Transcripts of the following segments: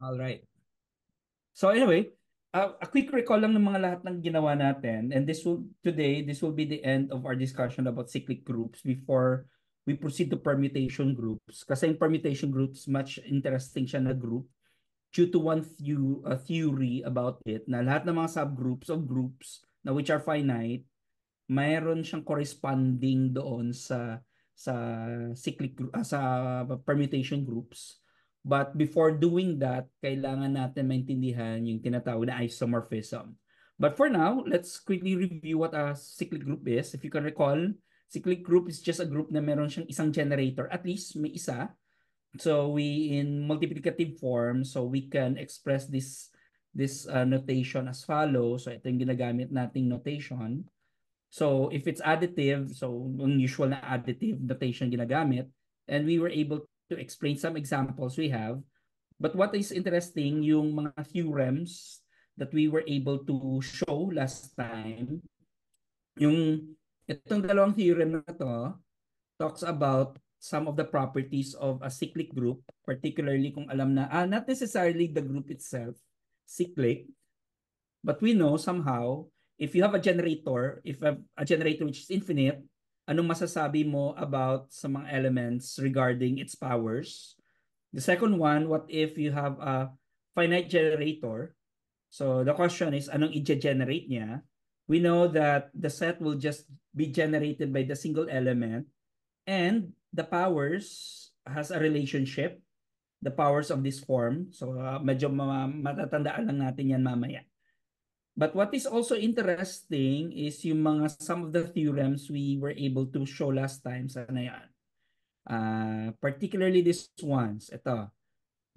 All right. So anyway, a quick recall lang ng mga lahat ng ginawa natin, and this will be the end of our discussion about cyclic groups before we proceed to permutation groups. Kasi yung permutation groups, much interesting siya na group due to one theory about it na lahat ng mga subgroups of groups na which are finite, mayroon siyang corresponding doon sa sa permutation groups. But before doing that, kailangan natin maintindihan yung tinatawag na isomorphism. But for now, let's quickly review what a cyclic group is. If you can recall, cyclic group is just a group na meron siyang isang generator. At least may isa. So we in multiplicative form, so we can express this notation as follows. So ito yung ginagamit nating notation. So if it's additive, so yung usual na additive notation ginagamit, and we were able to explain some examples we have. But what is interesting, yung mga theorems that we were able to show last time, yung itong dalawang theorem na to talks about some of the properties of a cyclic group, particularly kung alam na, not necessarily the group itself, cyclic, but we know somehow, if you have a generator, if you have a generator which is infinite, anong masasabi mo about sa mga elements regarding its powers? The second one, what if you have a finite generator? So the question is, anong i-generate niya? We know that the set will just be generated by the single element, and the powers has a relationship, the powers of this form. So medyo matatandaan lang natin yan mamaya. But what is also interesting is yung mga some of the theorems we were able to show last time. Sana yan. Particularly these ones. Ito.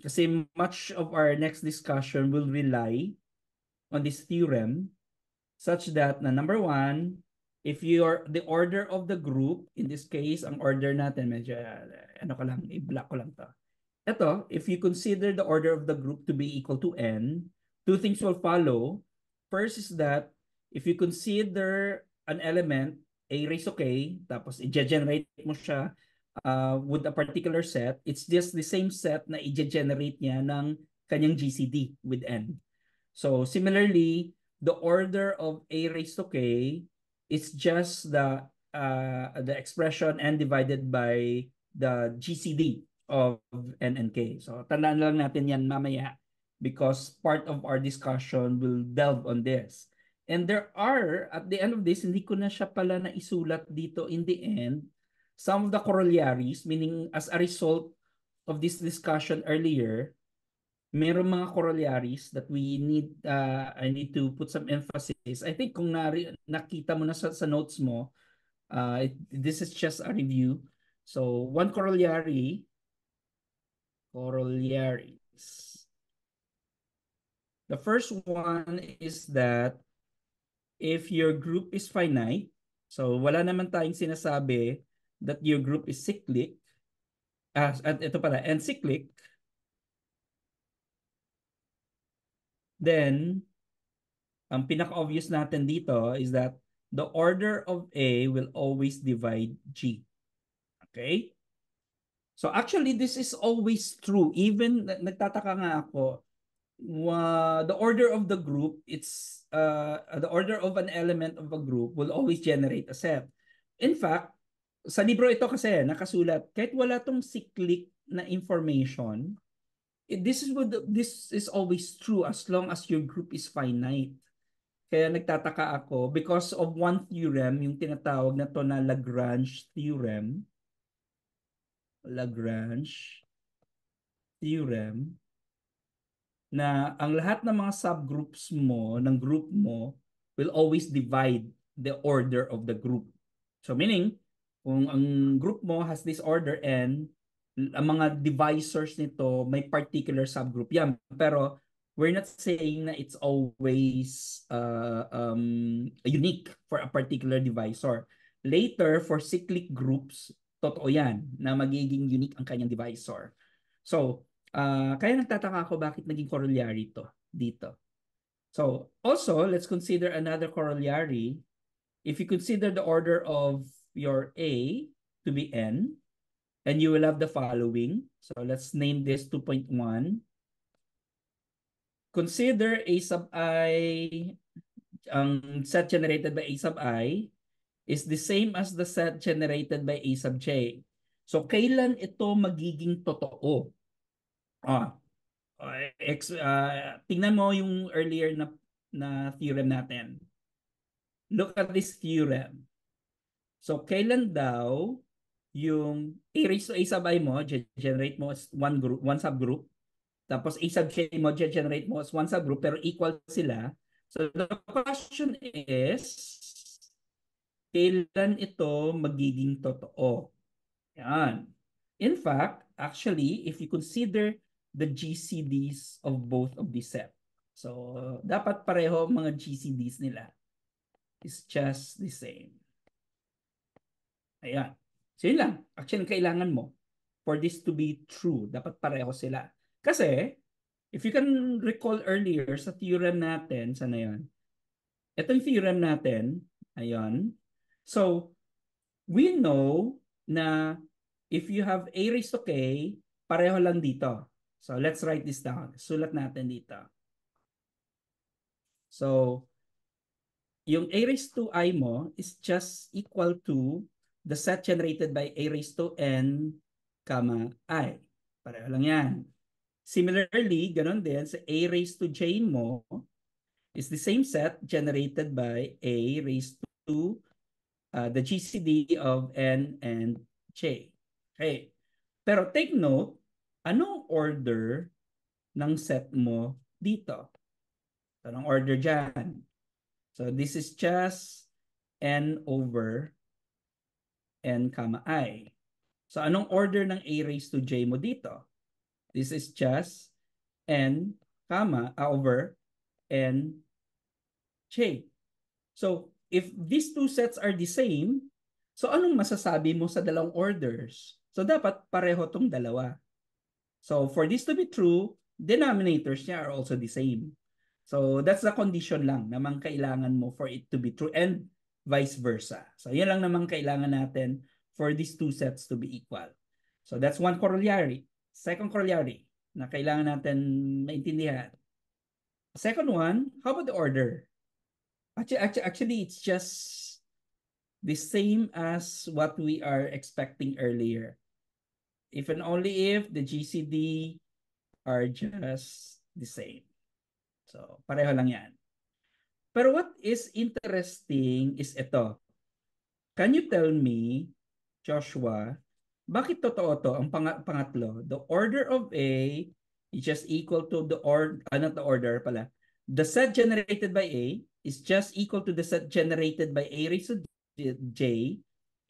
Kasi much of our next discussion will rely on this theorem such that na number one, if you're the order of the group, in this case, ang order natin, medyo, ano ko lang, i-block ko lang to. Ito, if you consider the order of the group to be equal to n, two things will follow. First is that if you consider an element, a raised to k, tapos i-generate mo siya with a particular set, it's just the same set na i-generate niya ng kanyang GCD with n. So similarly, the order of a raised to k is just the expression n divided by the GCD of N and K. So tandaan lang natin yan mamaya because part of our discussion will delve on this. And there are, at the end of this, hindi ko na siya pala naisulat dito in the end, some of the corollaries, meaning as a result of this discussion earlier, meron mga corollaries that I need to put some emphasis. I think kung nakita mo na sa notes mo, this is just a review. So one corollaries. The first one is that if your group is finite, so wala naman tayong sinasabi that your group is cyclic, at ito pala, and cyclic, then ang pinaka-obvious natin dito is that the order of A will always divide G. Okay? So actually, this is always true. Even, nagtataka nga ako, the order of the group, the order of an element of a group will always generate a set. In fact, sa libro ito kasi nakasulat, kahit wala tong cyclic na information, this is always true as long as your group is finite. Kaya nagtataka ako because of one theorem, yung tinatawag na to na Lagrange theorem. Lagrange theorem na ang lahat ng mga subgroups mo, ng group mo, will always divide the order of the group. So meaning, kung ang group mo has this order n, ang mga divisors nito may particular subgroup yan. Pero we're not saying na it's always unique for a particular divisor. Later, for cyclic groups, totoo yan na magiging unique ang kanyang divisor. So, kaya nagtataka ako bakit naging corollary to dito. So, also, let's consider another corollary. If you consider the order of your A to be n, and you will have the following. So, let's name this 2.1. consider A sub I, ang set generated by A sub I is the same as the set generated by A sub J. So, kailan ito magiging totoo? Ah, tingnan mo yung earlier na theorem natin. Look at this theorem. So, kailan daw yung A raised to A sub I mo, generate mo as one subgroup, tapos A sub J mo, generate mo as one subgroup, pero equal sila. So, the question is, kailan ito magiging totoo? Yan. In fact, actually, if you consider the GCDs of both of these set, so dapat pareho mga GCDs nila is just the same. Ayan. So yun lang. Actually, kailangan mo for this to be true. Dapat pareho sila. Kasi, if you can recall earlier sa theorem natin, sana yun? Ito yung theorem natin. Ayan. So, we know na if you have A raised to K, pareho lang dito. So, let's write this down. Sulat natin dito. So, yung A raised to I mo is just equal to the set generated by A raised to N, comma, I. Pareho lang yan. Similarly, ganun din, sa A raised to J mo is the same set generated by A raised to the GCD of N and J. Okay. Pero take note, anong order ng set mo dito? Anong order dyan? So this is just N over N comma I. So anong order ng A raised to J mo dito? This is just N comma over N J. So if these two sets are the same, so anong masasabi mo sa dalawang orders? So dapat pareho tong dalawa. So for this to be true, denominators niya are also the same. So that's the condition lang naman kailangan mo for it to be true and vice versa. So yan lang naman kailangan natin for these two sets to be equal. So that's one corollary. Second corollary na kailangan natin maintindihan. Second one, how about the order? Actually, it's just the same as what we are expecting earlier. If and only if the GCD are just the same. So, pareho lang yan. Pero what is interesting is ito. Can you tell me, Joshua, bakit totoo to ang pangatlo? The order of A is just equal to the not the order pala. The set generated by A is just equal to the set generated by A raised to J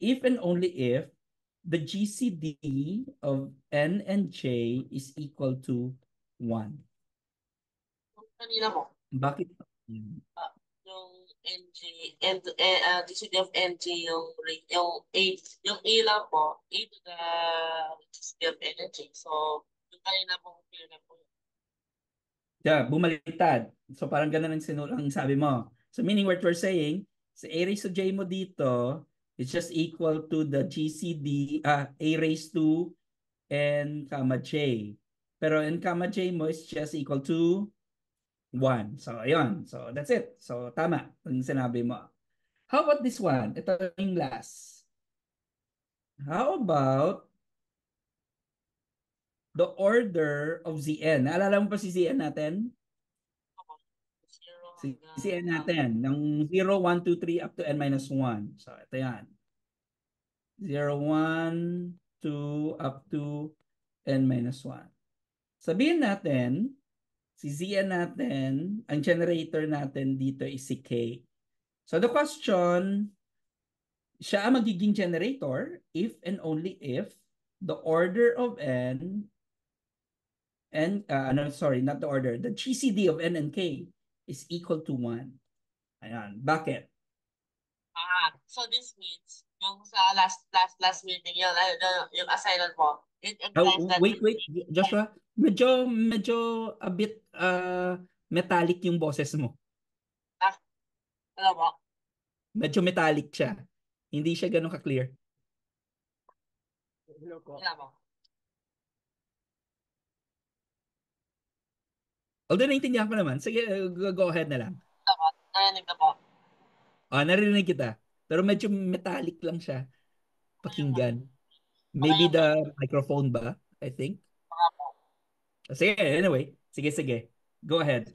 if and only if the GCD of N and J is equal to 1. Kanina mo, Bakit? yung NG, and GCD of NG, yung A lang po, A to the GCD of energy. So, yung kanina pong feel na po. Yeah, bumaliktad. So parang ganun ang sabi mo. So meaning what we're saying, sa A raised to J mo dito is just equal to the GCD, A raised to N comma J. Pero N comma J mo is just equal to 1. So ayun. So that's it. So tama ang sinabi mo. How about this one? Ito yung last. How about the order of Zn? Naalala mo pa si Zn natin? Zero Sisiyan hanggang, natin ng 0, 1, 2, 3 up to n minus 1. So, ito yan. 0, 1, 2 up to n minus 1. Sabihin natin, si Zn natin, ang generator natin dito is si K. So, the question, siya ang magiging generator if and only if the order of n no, sorry, not the order, the GCD of n and K is equal to 1. Ayan. Bakit? so this means, yung sa last meeting, yung assignment mo, it implies Oh, that wait, Joshua. Medyo a bit metallic yung boses mo. ah, ano mo, Medyo metallic siya. Hindi siya ganun ka-clear. ano mo. Although naintindihan ko naman. Sige, go ahead na lang. Dapat, narinig na po. Narinig kita. Pero medyo metallic lang siya. Ngayon, Pakinggan. Maybe ngayon the po, microphone ba? I think. mga po. Sige, anyway. Sige, sige. Go ahead.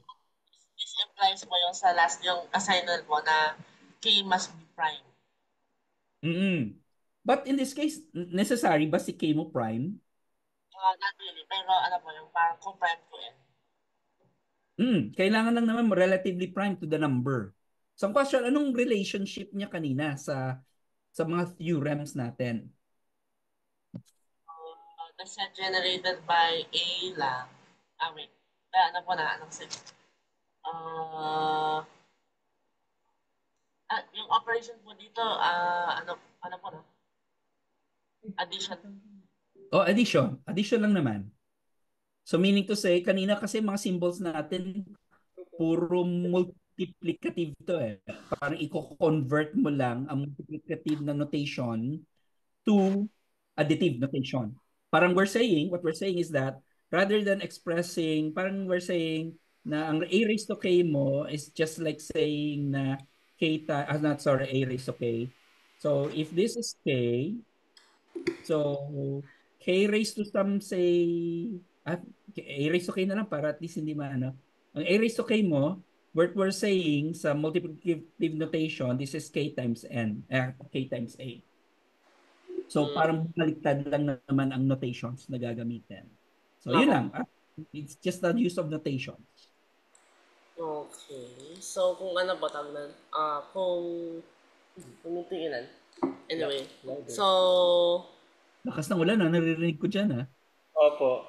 This implies po yung sa last yung assignment mo na K must be prime. Mm-mm. But in this case, necessary ba si K mo prime? Not really, pero ano po yung parang kung prime to N. Kailangan lang naman relatively prime to the number. So, ang question, anong relationship niya kanina sa mga theorems natin? The set generated by A lang. Wait. Ano po na, anong set? Uh, yung operation po dito, ano po na? Addition. Oh, addition. Addition lang naman. So, meaning to say, kanina kasi mga symbols natin, puro multiplicative to eh. Parang i-convert mo lang ang multiplicative na notation to additive notation. Parang what we're saying is that rather than expressing, parang we're saying na ang a raised to k mo is just like saying na not sorry, a raised to k. So if this is k, so k raised to some say, a raised to k na lang para at least hindi maano. Ang a raised to k mo, what we're saying sa multiplicative notation, this is k times n, k times a. So parang baliktad lang naman ang notations na gagamitin. So Nga yun po. lang. It's just the use of notations. Okay. So, kung ano ba tawag na, kung, ito ilan? Anyway. So, Lakas ng ulan, naririnig ko dyan. Opo.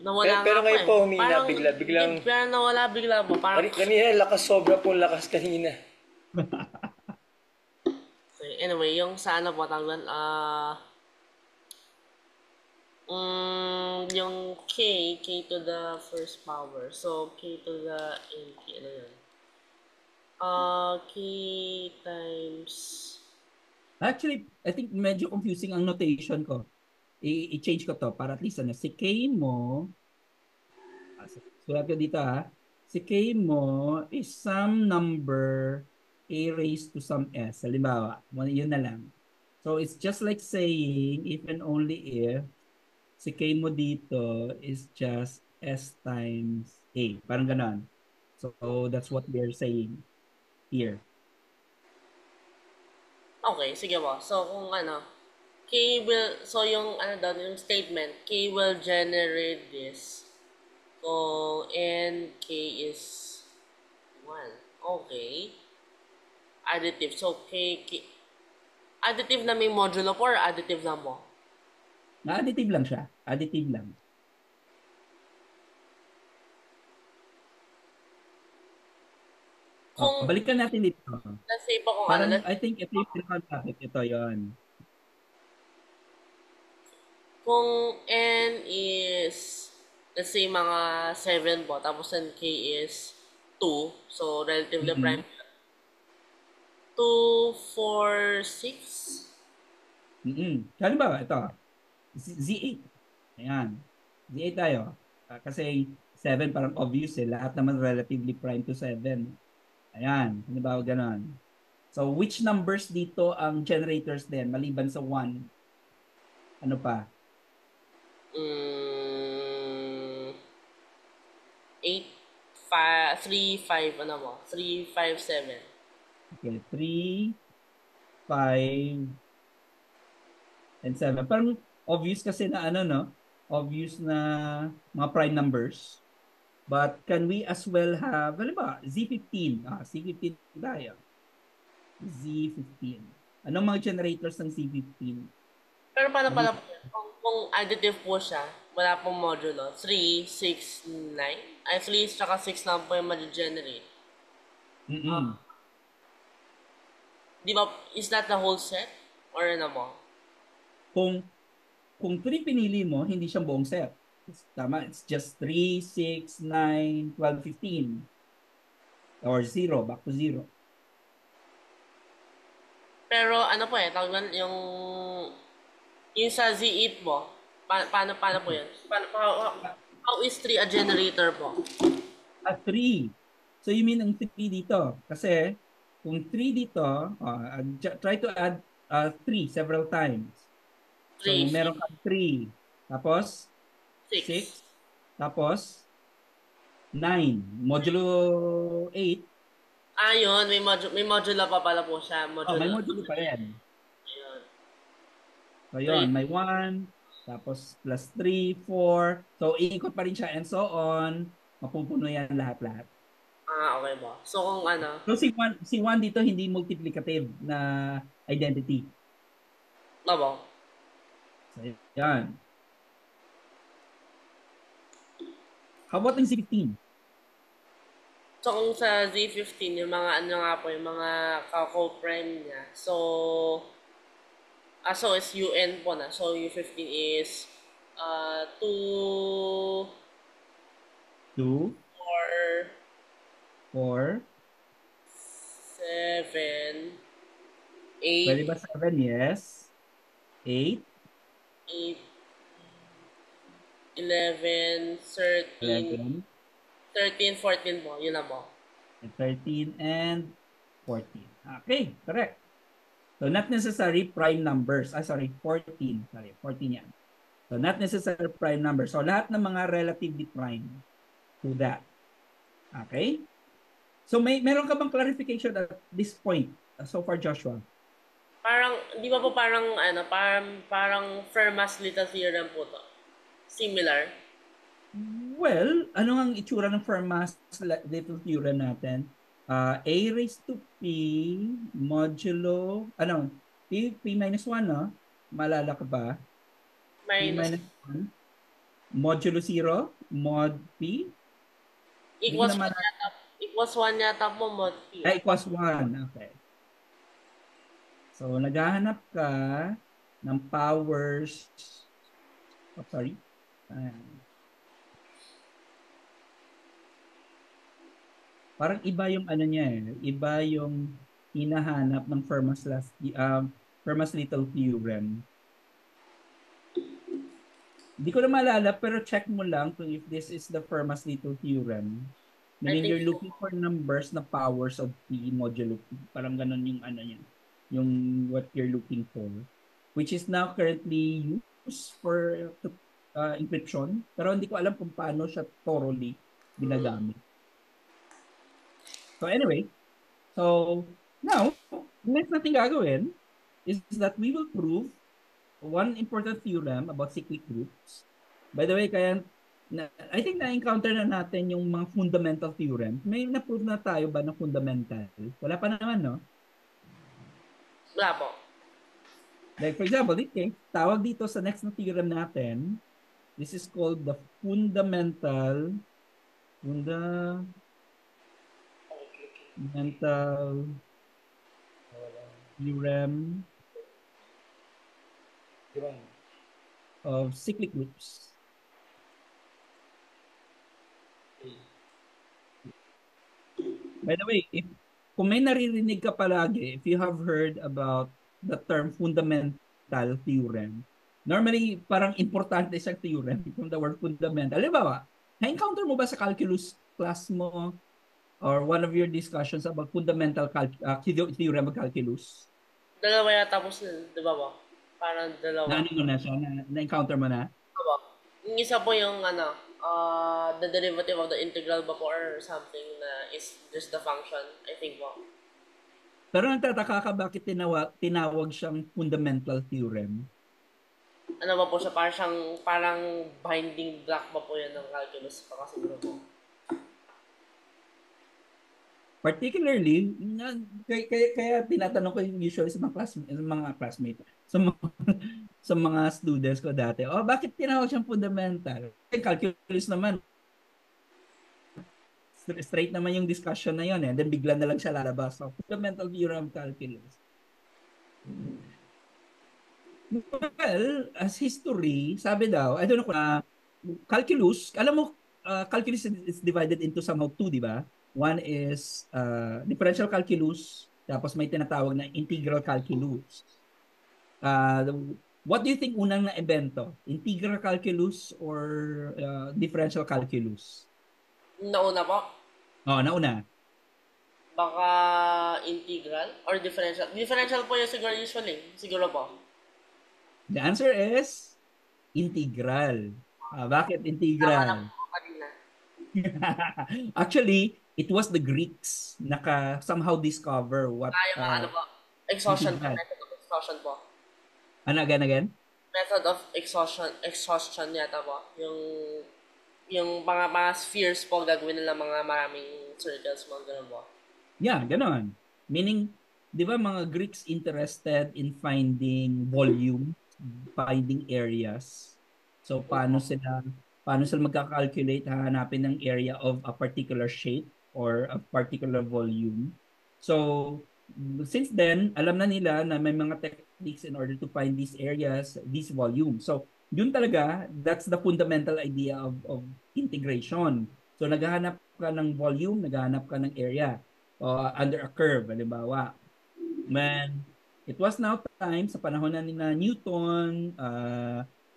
nawala Pero nga po ngayon eh. po humina, Parang, biglang. Parang nawala bigla po. Parang, Kanina, lakas, sobra po lakas kanina. okay. Anyway, yung sa ano po tawag na, yung K to the first power. So, K to the NT, ano yun? K times, Actually, I think medyo confusing ang notation ko. I-change ko to para at least ano, si K mo, sulat ko dito ha, si K mo is some number a raised to some s. Halimbawa, yun na lang. So it's just like saying if and only if si K mo dito is just S times A. Parang ganon. So that's what we're saying here. okay, sige po. So, kung ano, K will, so yung ano daw, yung statement, K will generate this kung N, K is 1. Okay. Additive. So, additive na may modulo po or additive na mo? Na-additive lang siya. Additive lang. Kung, Balikan natin dito. let's say po kung ano, Parang, I think ito yung pinaka-topic. Ito yon. kung N is, let's say mga 7 po, tapos N K is 2, so relatively prime. 2, 4, 6? Halimbawa, ito. Z8. Ayan. Z8 tayo. Kasi 7 parang obvious eh. Lahat naman relatively prime to 7. Ayan. Halimbawa, ganon. So, which numbers dito ang generators din maliban sa 1? Ano pa? 8, 5, 3, 5, ano mo? 3, 5, 7. Okay, 3, 5, and 7. Parang obvious kasi na ano, no? Obvious na mga prime numbers. But can we as well have, ano ba? Z15. Z15 tayo. Z15. Anong mga generators ng Z15? Pero paano pala Nakita. po yan? Kung additive po siya, wala pong modulo, 3, 6, 9. Ay, 3 tsaka 6 lang po yung ma-generate. Mm-mm. Di ba, is that the whole set? Or ano mo? Kung kung 3 pinili mo, hindi siya buong set. Tama, it's just 3, 6, 9, 12, 15. Or 0, back to 0. Pero ano po eh, tawag doon, yung sa Z8 mo, paano po yan? How is 3 a generator po? 3. So you mean ang 3 dito? Kasi kung 3 dito, try to add 3 several times. So 3, meron 6, kang 3, tapos 6. 6, tapos 9. Modulo 8, Yun, may modula pa pala po siya. may Modula. modulo pa rin. Ayun. So yun, 3. may 1, tapos plus 3, 4. So iikot pa rin siya and so on. Mapupuno yan lahat-lahat. Okay po. So kung ano, So si 1 dito hindi multiplicative na identity. po. So yan. How about yung 16? So kung sa Z15, yung mga ano nga po, yung mga co-prime niya. So it's UN po na. So U15 is 2, 2, 4, 4. 7, Pwede 8, ba 7? Yes. 8, 8, 11, 13, 11, 13, 14 po. Yun na po. 13, and 14. Okay, correct. So not necessary prime numbers. Sorry, 14. Sorry, 14 yan. So not necessary prime numbers. So lahat ng mga relatively prime to that. Okay? So meron ka bang clarification at this point so far, Joshua? Parang, di ba po parang Fermat's little theorem po to? Similar. Well, ano ang itsura ng Fermat's little theorem natin? A raised to P modulo, P minus 1, no? Malala ka ba? P Minus, minus 1, modulo 0, mod P. Hindi ko equals naman, 1 yata, equals 1 yata po mod P. equals 1. Okay. So, naghahanap ka ng powers, sorry. Parang iba yung ano niya Iba yung hinahanap ng Fermat's little theorem. Hindi ko na maalala pero check mo lang kung if this is the Fermat's little theorem. I Meaning think you're so. looking for numbers na powers of P modulo P. Parang ganun yung ano niya. Yung what you're looking for. Which is now currently used for encryption. Pero hindi ko alam kung paano siya thoroughly ginagamit. So anyway, so now, next natin gagawin is that we will prove one important theorem about cyclic groups. By the way, I think na-encounter na natin yung mga fundamental theorem. May na-prove na tayo ba ng fundamental? Wala pa naman, no? Wala po. Like for example, tawag dito sa next na theorem natin, this is called the fundamental theorem Di ba? of cyclic groups. By the way, kung may naririnig ka palagi, if you have heard about the term fundamental theorem, normally parang importante siyang theorem from the word fundamental. Halimbawa, na-encounter mo ba sa calculus class mo or one of your discussions about fundamental theorem of calculus? Dalawa yata po sila, di ba po? Parang dalawa. Na ano mo na siya? Na-encounter mo na? Opo. Yung isa po yung the derivative of the integral ba po or something na is just the function, I think po. Pero nagtataka ka bakit tinawag siyang fundamental theorem? Ano ba po siya, parang binding block ba po yan ng calculus pa kasi po. Particularly, kaya tinatanong ko usually sa mga classmates, sa mga students ko dati, bakit tinawag siyang fundamental? Calculus naman, straight naman yung discussion na yun then bigla na lang siya lalabas. So, fundamental theorem of calculus. Well, as history, sabi daw, I don't know calculus, alam mo, calculus is divided into somehow two, di ba? One is differential calculus, tapos may tinatawag na integral calculus. What do you think unang na-ebento? Integral calculus or differential calculus? Nauna po, Nauna. baka integral or differential. Differential po yung siguro usually. Siguro po. The answer is integral. Bakit Tama na integral? po kanina. Actually, it was the Greeks somehow discover what Yung mga ano po, exhaustion po, integral. method of exhaustion po. Ano again? Method of exhaustion yata po. Yung mga spheres po gagawin nila mga maraming circles mga ganun po. Yeah, ganon. Meaning, di ba mga Greeks interested in finding volume, finding areas. So paano sila magka-calculate, hahanapin ng area of a particular shape or a particular volume. So since then, alam na nila na may mga techniques in order to find these areas, these volumes. So yun talaga, that's the fundamental idea of integration. So naghahanap ka ng volume, naghahanap ka ng area under a curve, halimbawa. When it was now time sa panahon na ni Newton,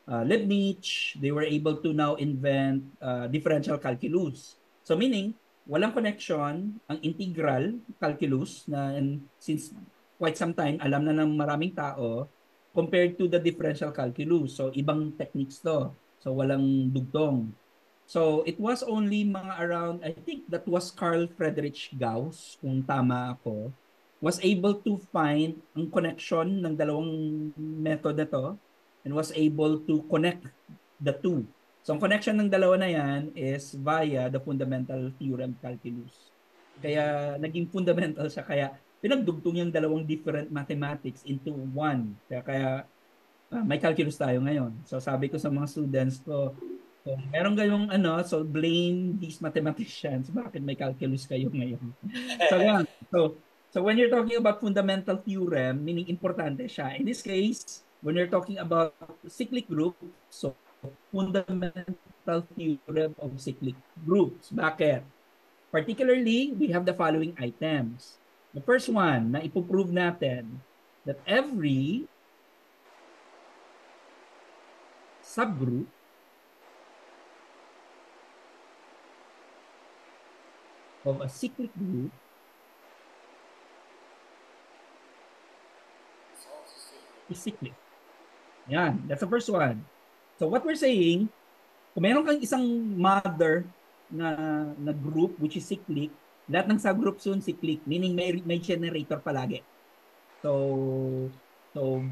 Leibniz, they were able to now invent differential calculus. So meaning, walang connection ang integral calculus na since quite some time, alam na ng maraming tao compared to the differential calculus. So ibang techniques to. So walang dugtong. So it was only mga around, I think that was Carl Friedrich Gauss, kung tama ako, was able to find ang connection ng dalawang method na to and was able to connect the two. So ang connection ng dalawa na yan is via the fundamental theorem calculus. Kaya naging fundamental siya, kaya pinagdugtong yung dalawang different mathematics into one. Kaya may calculus tayo ngayon. So sabi ko sa mga students ko, kung meron kayong so blame these mathematicians, bakit may calculus kayo ngayon? So yan. So when you're talking about fundamental theorem, meaning importante siya. In this case, when you're talking about cyclic group, so fundamental theorem of cyclic groups. Bakit? Particularly, we have the following items. The first one na ipoprove natin that every subgroup of a cyclic group is cyclic. Yan, that's the first one. So what we're saying, kung meron kang isang mother na group which is cyclic, lahat ng subgroups yun cyclic, meaning may generator palagi. So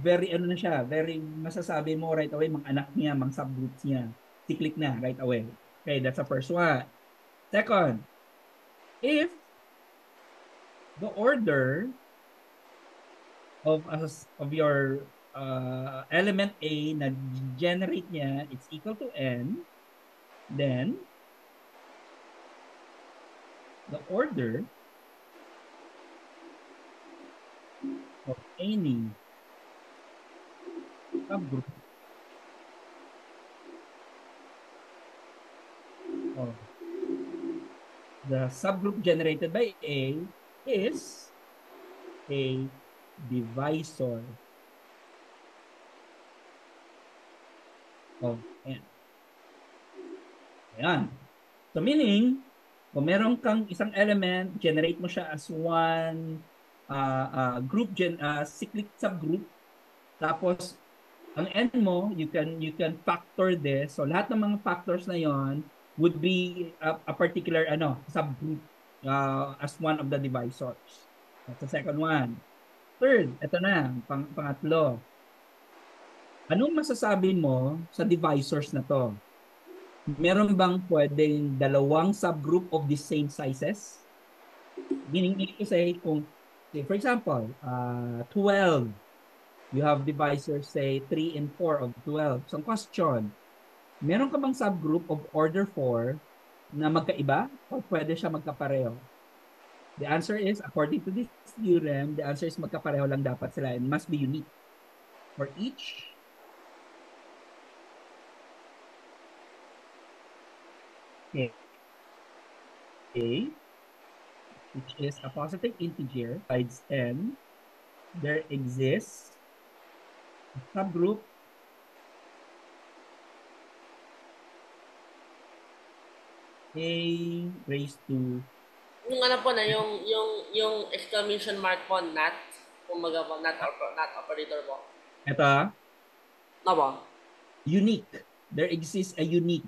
very ano na siya, very masasabi mo right away mga anak niya, mga subgroups niya, cyclic na right away. Okay, that's the first one. Second, if the order of your element A na generate niya, it's equal to n, then the order of any subgroup of the subgroup generated by A is a divisor of n. Ayan. So meaning, kung meron kang isang element, generate mo siya as one cyclic subgroup, tapos ang n mo, you can factor this. So lahat ng mga factors na yon would be a particular subgroup as one of the divisors. That's the second one. Third, ito na, pangatlo. Anong masasabi mo sa divisors na to? Meron bang pwedeng dalawang subgroup of the same sizes? Meaning to say, say, for example, 12, you have divisors, say, 3 and 4 of 12. So, question, meron ka bang subgroup of order 4 na magkaiba o pwede siya magkapareho? The answer is, according to this theorem, the answer is magkapareho lang dapat sila and must be unique for each A, which is a positive integer, besides n, there exists a subgroup A raised to Yung ano po na, yung exclamation mark po, not. Kumbaga po, not operator po. ito, Ano po? unique. There exists a unique.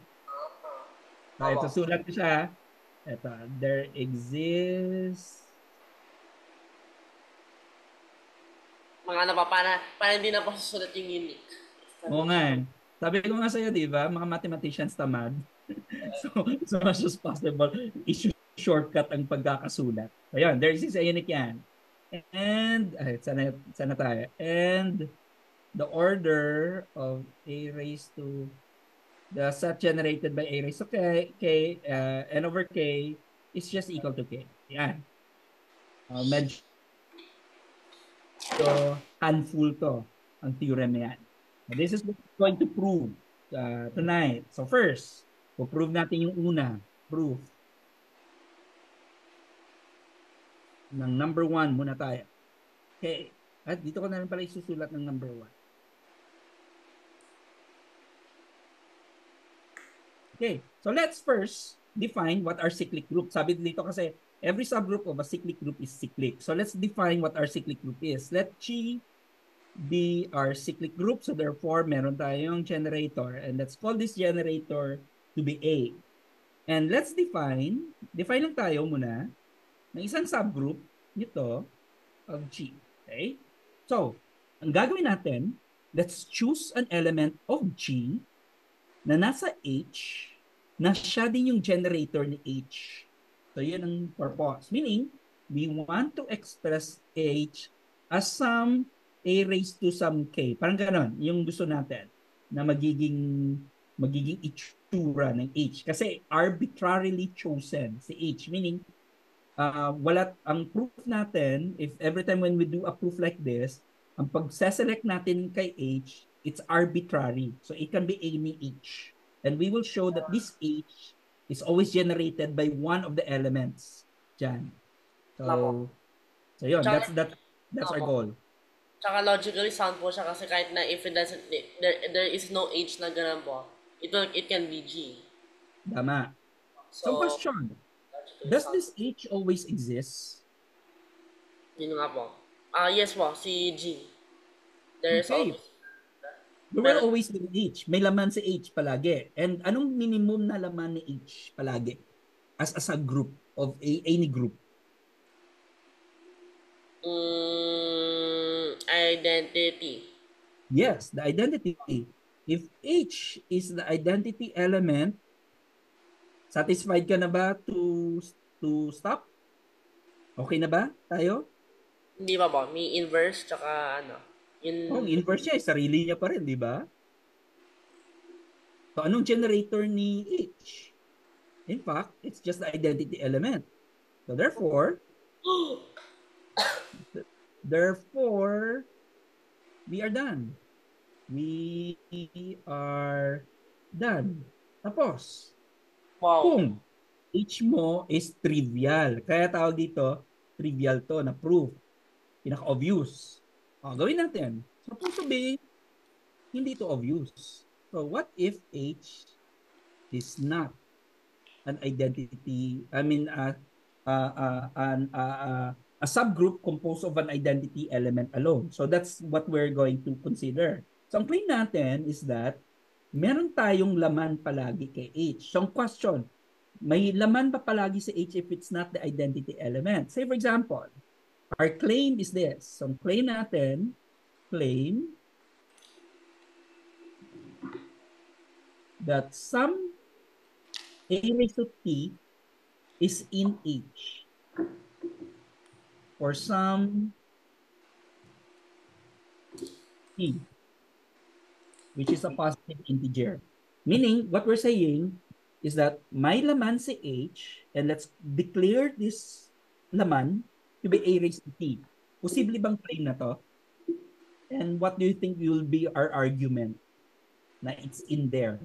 So, Ano po? ito, sulat ko siya. Ito, there exists. Mga ano pa, para hindi na po susulat yung unique. Oo nga eh. Sabi ko nga sa'yo, di ba? Mga mathematicians tamad. So, as much as possible, shortcut ang pagkakasulat. So, yun, there exists a unique yan. And, ay, sana tayo. And, the order of A raised to the set generated by A raised to N over K is just equal to K. Yan. Medyo handful to ang theorem na yan. This is what we're going to prove tonight. So first, we'll prove natin yung una. Proof ng number 1 muna tayo. Okay. At dito ko na rin pala isusulat ng number 1. Okay. So let's first define what are cyclic groups. Sabi dito kasi every subgroup of a cyclic group is cyclic. So let's define what our cyclic group is. Let G be our cyclic group. So therefore, meron tayong generator. And let's call this generator to be A. And let's define lang tayo muna ng isang subgroup nito of G. Okay? So, ang gagawin natin, let's choose an element of G na nasa H na siya din yung generator ni H. So, yun ang purpose. Meaning, we want to express H as some A raised to some K. Parang ganon, yung gusto natin na magiging itsura ng H. Kasi arbitrarily chosen si H. Meaning, wala ang proof natin, if every time when we do a proof like this, ang pag-select natin kay H, it's arbitrary. So it can be any H. And we will show that this H is always generated by one of the elements dyan. So yun, that's our goal. Tsaka logically sound po siya kasi kahit na if it doesn't, there is no H na ganun po, it can be G. Tama. So question, does this H always exist? Yun nga po. Yes po, si G. There is Okay. always... There will always be H. May laman si H palagi. And anong minimum na laman ni H palagi? As a group of any group? Identity. Yes, the identity. If H is the identity element, satisfied ka na ba to stop? Okay na ba tayo? Hindi ba ba? May inverse tsaka ano? Oh, inverse niya, sarili niya pa rin, di ba? So anong generator ni H? In fact, it's just the identity element. So therefore, we are done. We are done. Tapos, kung H mo is trivial, kaya tawag dito, trivial to na proof. Pinaka-obvious. Gawin natin. Supposed to be, hindi to obvious. So what if H is not an identity, a subgroup composed of an identity element alone. So that's what we're going to consider. So ang claim natin is that meron tayong laman palagi kay H. So ang question, may laman ba palagi sa H if it's not the identity element? Say for example, our claim is this. So ang claim natin, that some A raised to T is in H for some T, which is a positive integer. Meaning, what we're saying is that may laman si H, and let's declare this laman to be A raised to T. Posible bang claim na to? And what do you think will be our argument na it's in there?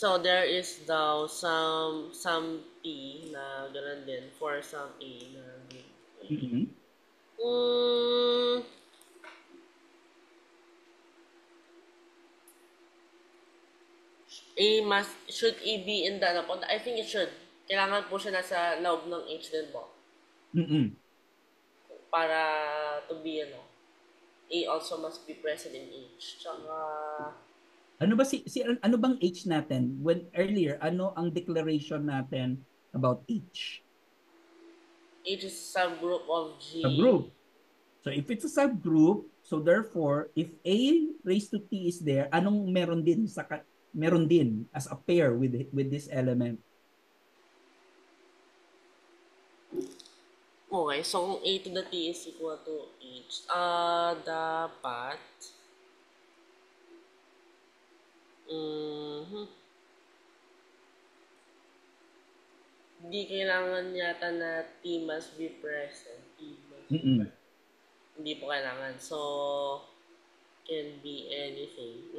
So there is daw some P na ganun din for some A na Mm-hmm. Should A be in the ano po? I think it should. Kailangan po siya nasa loob ng H din po. Mm-mm. Para to be, A also must be present in H. Tsaka, Ano ba ano bang H natin? When earlier, ano ang declaration natin about H? H is subgroup of G. Subgroup. So if it's a subgroup, so therefore, if A raised to T is there, anong meron din as a pair with this element? Okay, so kung A to the T is equal to H, dapat, hindi kailangan yata na T must be present. Mm-mm. Hindi po kailangan. So, can be anything.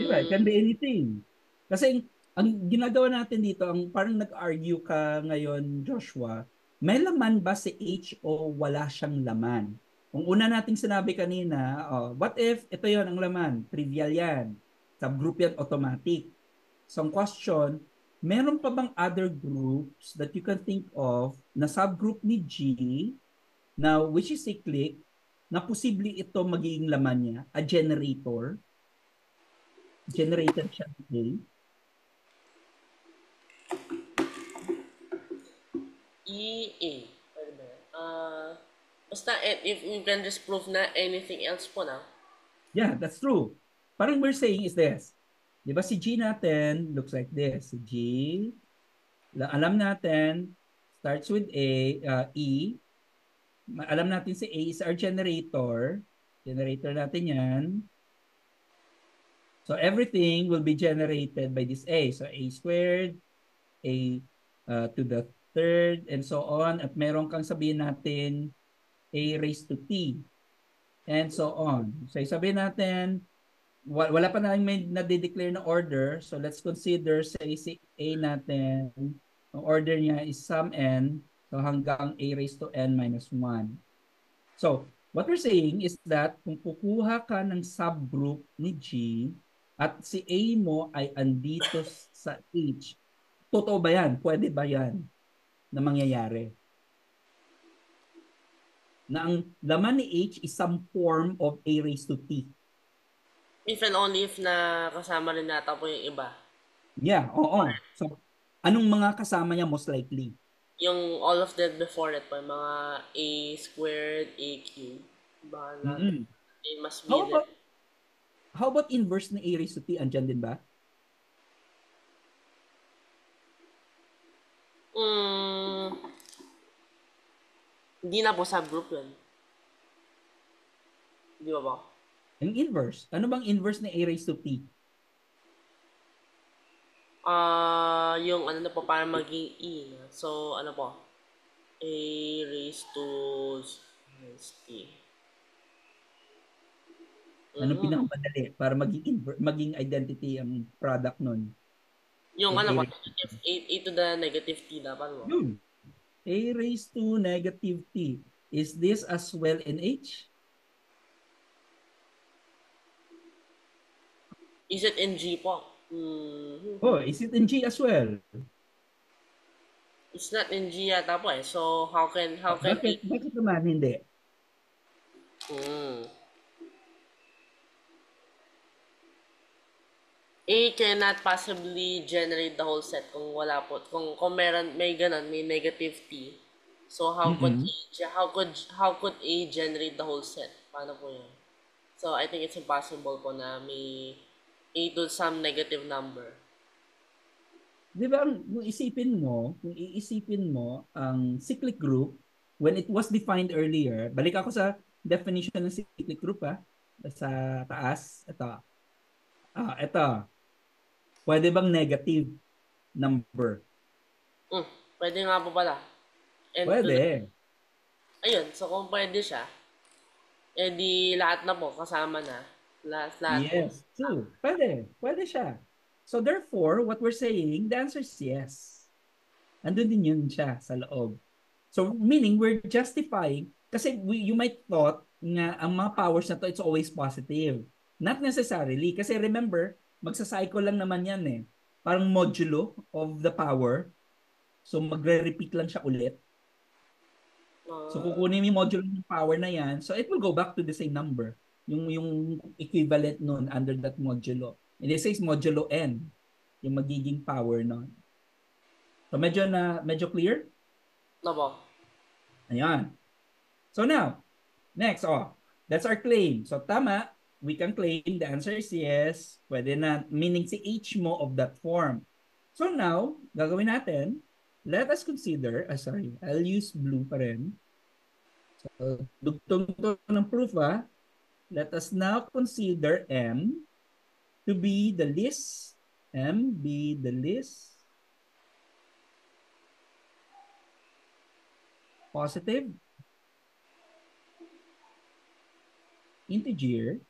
Diba? It can be anything. Kasi ang ginagawa natin dito, ang parang nag-argue ka ngayon, Joshua, may laman ba si H o wala siyang laman? Kung una nating sinabi kanina, what if ito yon ang laman? Trivial yan. Subgroup yan, automatic. So ang question, meron pa bang other groups that you can think of na subgroup ni G, na which is cyclic, na posible ito magiging laman niya, a generator, generated siya today? EA. Pwede ba yan? Basta, if you can just prove na anything else po na. Yeah, that's true. Parang we're saying is this. Di ba si G natin looks like this. Si G, alam natin, starts with E. Alam natin si A is our generator. Generator natin yan. So everything will be generated by this A. So A squared, A to the third, and so on. At meron kang sabihin natin A raised to T. And so on. So sabihin natin, wala pa na may na-declare na order. So let's consider say si A natin, ang order niya is sum n. So hanggang A raised to n minus 1. So what we're saying is that kung kukuha ka ng subgroup ni G at si A mo ay andito sa H, totoo ba yan? Pwede ba yan na mangyayari? Na ang laman ni H is some form of A raised to T. If and only if na kasama rin nata po yung iba. Yeah, oo. So, anong mga kasama niya most likely? Yung all of that before it po, yung mga A squared, A cubed. Bahala. It must be there. How about inverse ni A raised to T? Andyan din ba? Hindi na po subgroup yun. Di ba ba? Yung inverse. Ano bang inverse ni A raised to T? Yung ano na po, para maging E. So, ano po? A raised to T. Ano pinakamadali para maging identity ang product nun? Yung ano po, A to the negative T dapat mo. Yun. A raised to negative T. Is this as well in H? Is it in G po? Oh, is it in G as well? It's not in G yata po eh. So, how can Bakit naman hindi? A cannot possibly generate the whole set kung wala po. Kung may negative T. So, how could A generate the whole set? Paano po yun? So, I think it's impossible po na may A to some negative number. Di ba, kung iisipin mo ang cyclic group, when it was defined earlier, balik ako sa definition ng cyclic group sa taas, ito. Pwede bang negative number? Pwede nga po pala. Pwede. Ayun, so kung pwede siya, di lahat na po kasama na. Lahat. Yes, true. Pwede siya. So therefore, what we're saying, the answer is yes. Andun din yun siya sa loob. So meaning we're justifying, kasi you might thought nga ang mga powers na to, it's always positive. Not necessarily. Kasi remember, magsa-cycle lang naman yan eh. Parang modulo of the power. So magre-repeat lang siya ulit. So kukunin mo yung modulo ng power na yan. So it will go back to the same number. Yung equivalent nun under that modulo. In this case, modulo n. Yung magiging power nun. So medyo clear? Opo. Ayan. So now, next, that's our claim. So tama, we can claim the answer is yes. Pwede na, meaning si H mo of that form. So now, gagawin natin, let us consider, I'll use blue pa rin. So, dugtong to ng proof Let us now consider M to be the least positive integer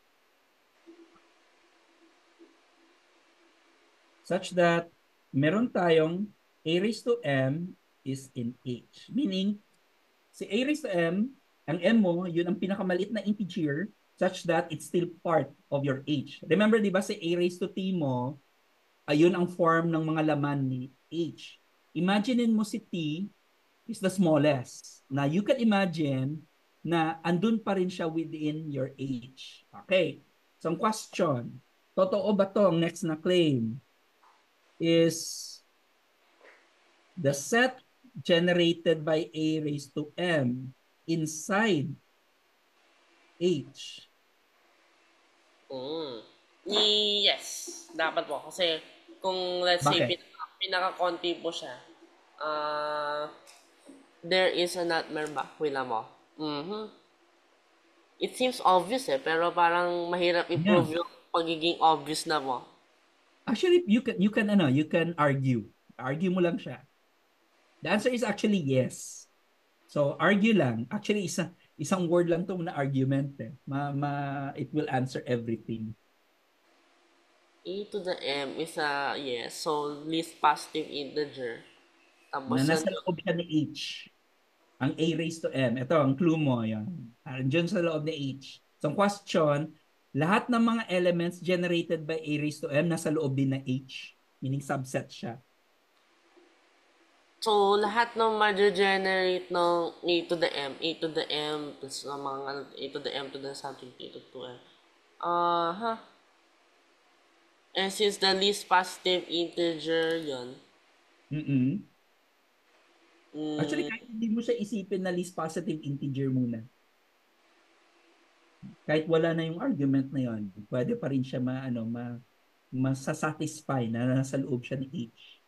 such that meron tayong a raised to m is in H. Meaning, si a raised to m, ang m mo, yun ang pinakamaliit na integer such that it's still part of your H. Remember, di ba, si a raised to t mo, ayun ang form ng mga laman ni H. Imaginein mo si t is the smallest. Na you can imagine na andun pa rin siya within your H. Okay. So, ang question, totoo ba to ang next na claim? Is the set generated by a raised to m inside H? Yes, dapat po. Kasi kung let's say Bakit? pinaka-konti po siya, there is a nightmare back. Wala mo. It seems obvious pero parang mahirap i-prove yung pagiging obvious na mo. Actually, you can argue. Argue mo lang siya. The answer is actually yes. So argue lang. Actually, isang word lang to na argument eh. It will answer everything. A to the m is a yes, so least positive integer. Tapos Na nasa loob siya ni H. Ang a raised to m. Ito, ang clue mo. Yan. Andiyan sa loob ni H. So ang question, lahat ng mga elements generated by a raised to m nasa loob din na H. Meaning subset siya. So, lahat ng ma-generate ng a to the m, plus mga a to the m to the something, a to the m. And since the least positive integer yun, Actually, kahit hindi mo siya isipin na least positive integer muna. Kahit wala na yung argument na yon, pwede pa rin siya masasatisfy na nasa loob siya ni H.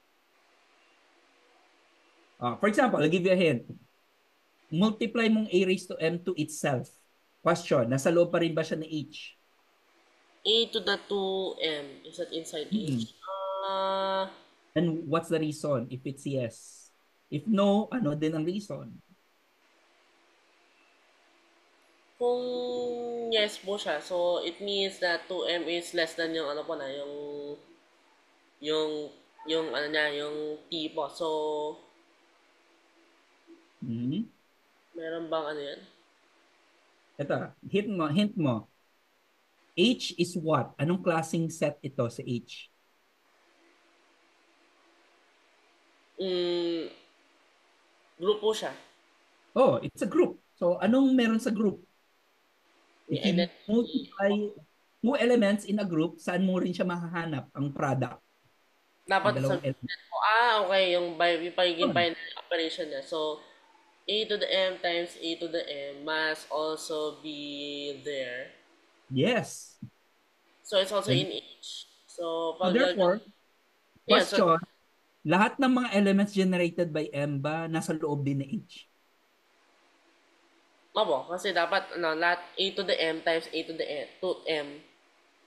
For example, I'll give you a hint. Multiply mong a raised to m to itself. Question, nasa loob pa rin ba siya ni H? a to the 2m, is that inside H? And what's the reason if it's yes? If no, ano din ang reason? Kung yes po siya, so it means that 2m is less than yung ano po na, yung ano niya, yung t po. So, meron bang ano yan? Ito, hint mo. H is what? Anong klaseng set ito sa H? Group po siya. Oh, it's a group. So, anong meron sa group? If you multiply two elements in a group, saan mo rin siya mahahanap ang product? Dapat sa okay. Yung pagiging binary operation niya. So, a to the m times a to the m must also be there. Yes. So, it's also in H. So, therefore, question, lahat ng mga elements generated by M ba nasa loob din ng H? Opo, kasi dapat lahat a to the m times a to the m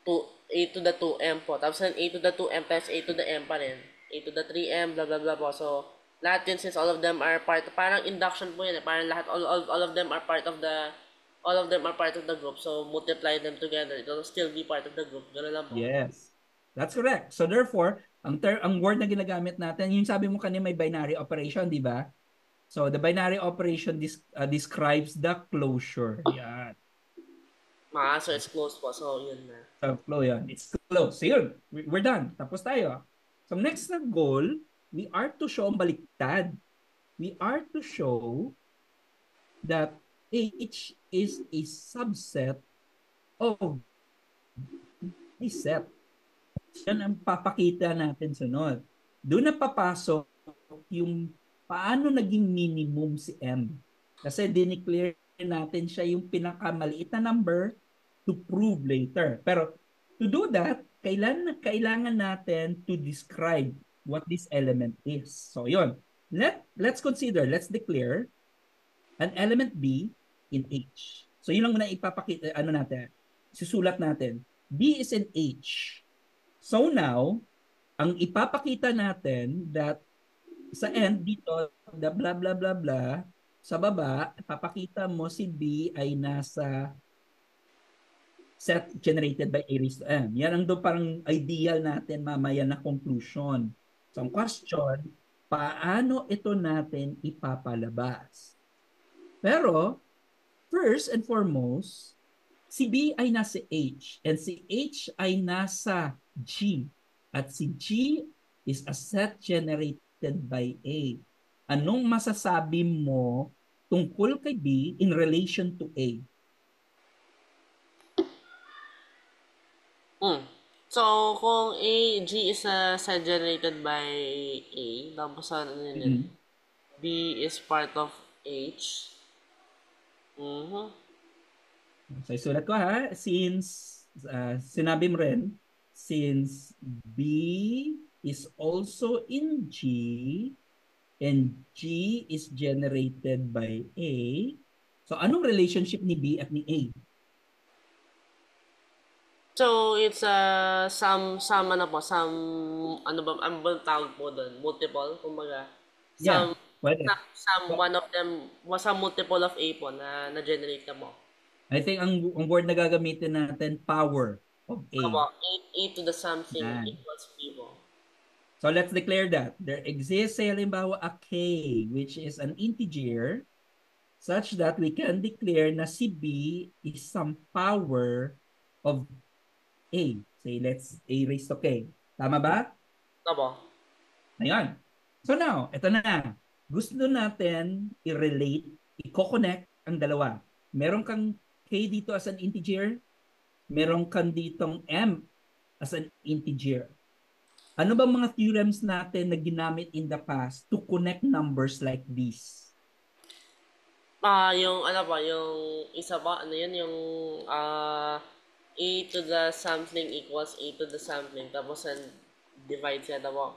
to a to the 2m po. Tapos a to the 2m times a to the m pa rin. A to the 3m, blah blah blah po. So, lahat yun since all of them are part, parang induction po yun Parang lahat, all of them are part of the group. So, multiply them together. It will still be part of the group. Ganun lang po. Yes. That's correct. So therefore, ang word na ginagamit natin, yung sabi mo kanina may binary operation, di ba? So the binary operation describes the closure. Yan. So it's closed po. So, yun na. So flow yan. It's closed close. So yun, we're done. Tapos tayo. So next na goal, we are to show ang baliktad. We are to show that H is a subset of a set. Yan ang papakita natin sunod. Doon na papasok yung paano naging minimum si M. Kasi dineclare natin siya yung pinakamaliit na number to prove later. Pero to do that, kailangan natin to describe what this element is. So yun, let's consider, let's declare an element B in H. So yun lang muna ipapakita, natin, susulat natin. B is in H. So now, ang ipapakita natin that sa end dito, the blah blah blah blah, sa baba, papakita mo si B ay nasa set generated by A raised to M. Yan ang doon parang ideal natin mamaya na conclusion. So ang question, paano ito natin ipapalabas? Pero, first and foremost, si B ay nasa H and si H ay nasa G. At si G is a set generated by A. Anong masasabi mo tungkol kay B in relation to A? So, kung G is set generated by A, tapos ano yun, B is part of H. So, isulat ko ha, since sinabi mo rin, since B is also in G and G is generated by A, so anong relationship ni B at ni A? So, it's some ano ba tawag po doon? Multiple, kumbaga. Yeah, pwede. One of them, some multiple of A po na generate na mo. I think ang word na gagamitin natin, power of A. A to the something equals B mo. So let's declare that. There exists, say halimbawa, a K, which is an integer, such that we can declare na si B is some power of A. Say, let's A raised to K. Tama ba? Tama. Ayan. So now, ito na. Gusto natin i-relate, i-connect ang dalawa. Meron kang K dito as an integer, meron kang ditong M as an integer. Ano ba mga theorems natin na ginamit in the past to connect numbers like this? Yung ano ba, yung isa ba, ano yun, yung A to the something equals A to the something, tapos divide siya, tamo.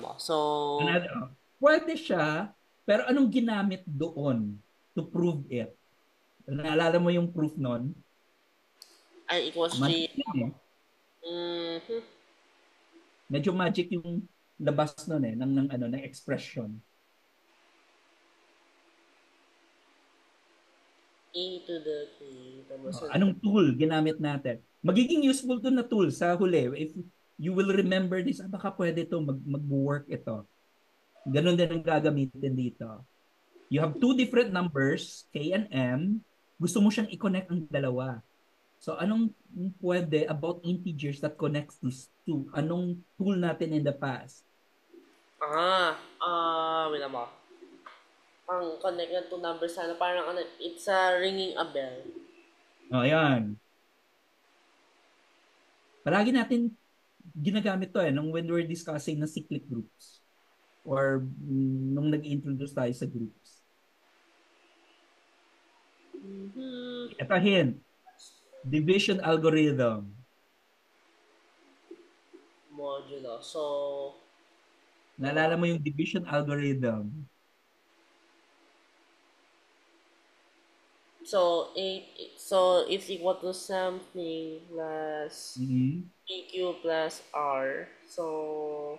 Mo. So, Pwede siya, pero anong ginamit doon to prove it? Naalala mo yung proof nun? I equals G. Medyo magic yung labas nun ng expression. A to the K. Anong tool ginamit natin? Magiging useful to na tool sa huli. If you will remember this, baka pwede ito mag-work ito. Ganon din ang gagamitin dito. You have two different numbers, K and M. Gusto mo siyang i-connect ang dalawa. So anong pwede about integers that connects these two? Anong tool natin in the past? Mo. Ang connect ng two numbers sana, parang it's ringing a bell. Ayan. Palagi natin ginagamit to when we're discussing na cyclic groups or nung nag-introduce tayo sa groups. Ito hint. Division algorithm. Modulo. So, naalala mo yung division algorithm? So, it's equal to something plus PQ plus R. So,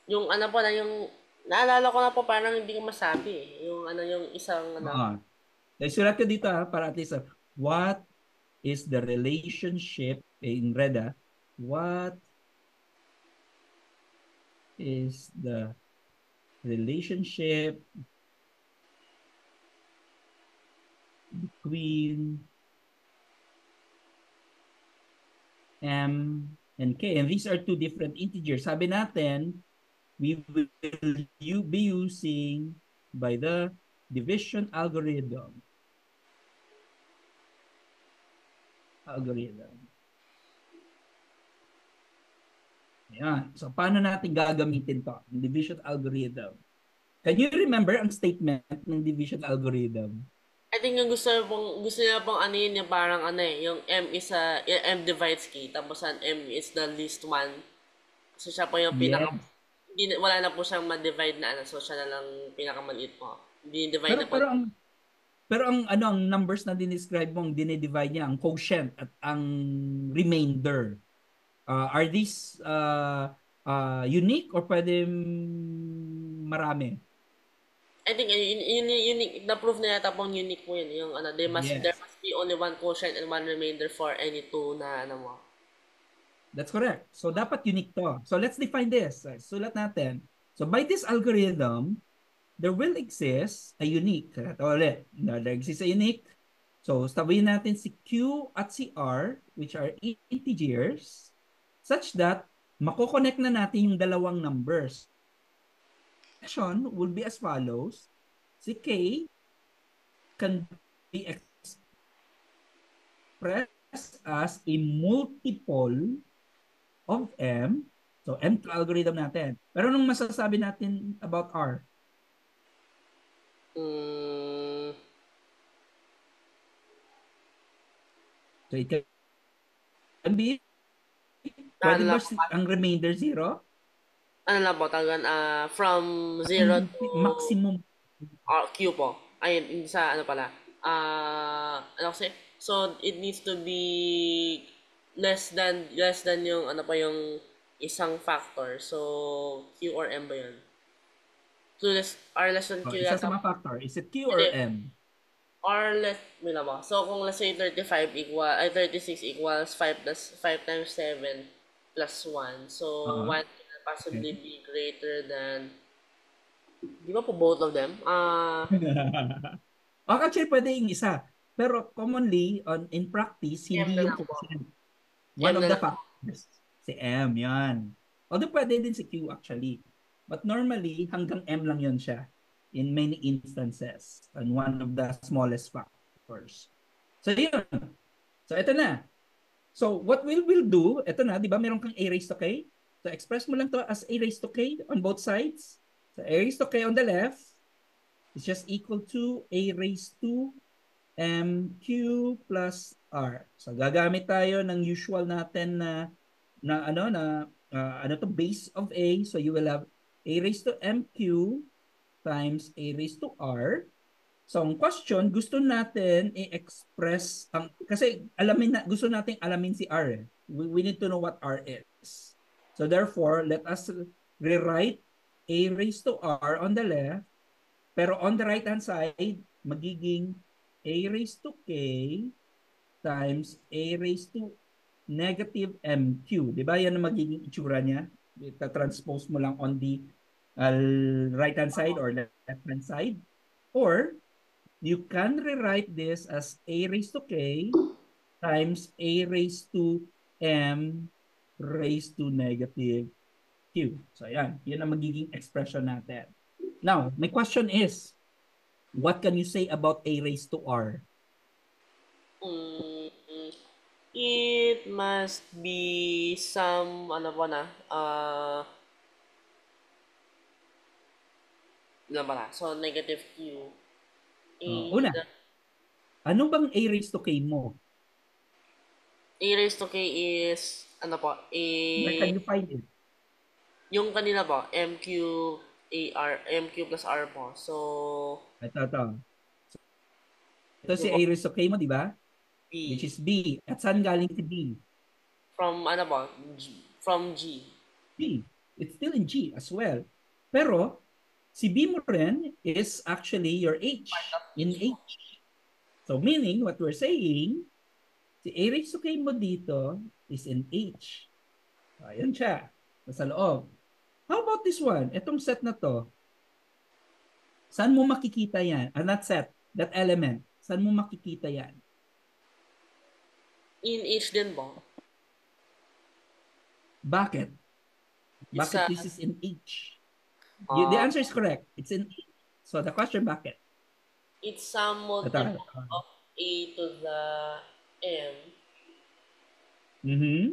yung ano po na yung, naalala ko na po parang hindi ko masabi. Yung yung isang Sulat ko dito para at least, what is the relationship in red? What is the relationship between M, and K. And these are two different integers. Sabi natin, we will be using by the division algorithm. Ayan. So, paano natin gagamitin to? Division algorithm. Can you remember ang statement ng division algorithm? I think yung gusto niya pong ano yun, yung parang ano eh, yung M is M divides K, tapos ang M is the least one. So siya po yung Yes. wala na po siyang ma-divide na ano, so siya na lang pinakamaliit po. Hindi divide Pero na po. pero ang ano ang numbers na dinescribe mo, ang dinidivide niya, ang quotient at ang remainder. Are these unique or pwede marami? I think unique, na-proof na yata pong unique po yun. Yung ano, there Yes. must be only one quotient and one remainder for any two na ano mo. That's correct. So dapat unique to. So let's define this. Sulat natin. So by this algorithm, there will exist a unique. Ito ulit. There exists a unique. So sabihin natin si Q at si R, which are integers, such that mako-connect na natin yung dalawang numbers. Action will be as follows. Si K can be expressed as a multiple of M. So, M algorithm natin. Pero nung masasabi natin about R? So, it can be, pwede ba ang remainder 0? Ano lang po, from 0 to maximum Q po. Ayun, sa ano pala. Ano kasi? So, it needs to be less than yung ano pa yung isang factor. So, Q or M ba yun? So, less than Q isa yata. sa mga factor. Is it Q or M? R less, may ba? So, kung let's say 36 equals 5 times 7 plus 1. So, 1 can possibly be greater than, di ba po both of them? Actually, pwede yung isa. Pero commonly, in practice, M hindi na yung lang po. quotient. One M of na the lang po. factors. Si M, yan. Although pwede din si Q actually. But normally, hanggang M lang yun siya in many instances. And one of the smallest factors. So, yun. So, ito na. So, what we will do, ito na, di ba, meron kang A raised to K? So, express mo lang to as A raised to K on both sides. So, A raised to K on the left is just equal to A raised to MQ plus R. So, gagamit tayo ng usual natin ano to, base of A. So, you will have A raised to MQ times A raised to R. So, ang question, gusto natin i-express, kasi gusto natin alamin si R. We need to know what R is. So, therefore, let us rewrite A raised to R on the left, pero on the right-hand side, magiging A raised to K times A raised to negative MQ. Di ba? Yan ang magiging itsura niya. Transpose mo lang on the right-hand side or left-hand side. Or, you can rewrite this as A raised to K times A raised to M raised to negative Q. So, yan. Yan ang magiging expression natin. Now, my question is, what can you say about A raised to R? It must be some, ano po na, so negative Q. Una, ano bang A raised to K mo? A raised to K is, ano po, Where can you find it? yung kanina po, MQ plus R po. So, Ito. Ito si A raised to K mo, di ba? B. Which is B. At saan galing si B? From, ano po, from G. B. It's still in G as well. Pero, si B mo rin is actually your H. In H. So, meaning, what we're saying, si A raised to K mo dito is in H. Ayan siya. Nasa loob. How about this one? Itong set na to. Saan mo makikita yan? Not set. That element. Saan mo makikita yan? In H din po. Bakit? It's Bakit this is in H? The uh, answer is correct. It's in H. So the question, bakit? it's some Ito. multiple of A to the M. Mm-hmm.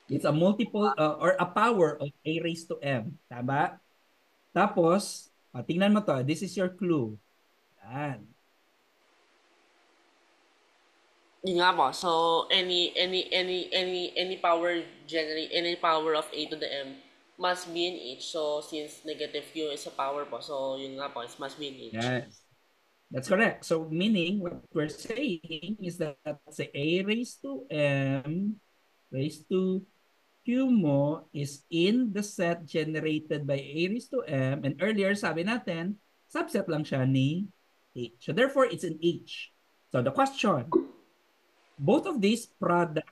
It's a multiple or a power of A raised to M. Tama? Tapos, tingnan mo to. This is your clue. Yan. Yun nga po. So, any power any power of A to the M must be in H. So, since negative Q is a power po, so yun nga po, it must be in H. Yes. That's correct. So meaning what we're saying is that say A raised to M raised to Q mo is in the set generated by A raised to M, and earlier sabi natin, subset lang siya ni H. So therefore, it's in H. So the question, both of these product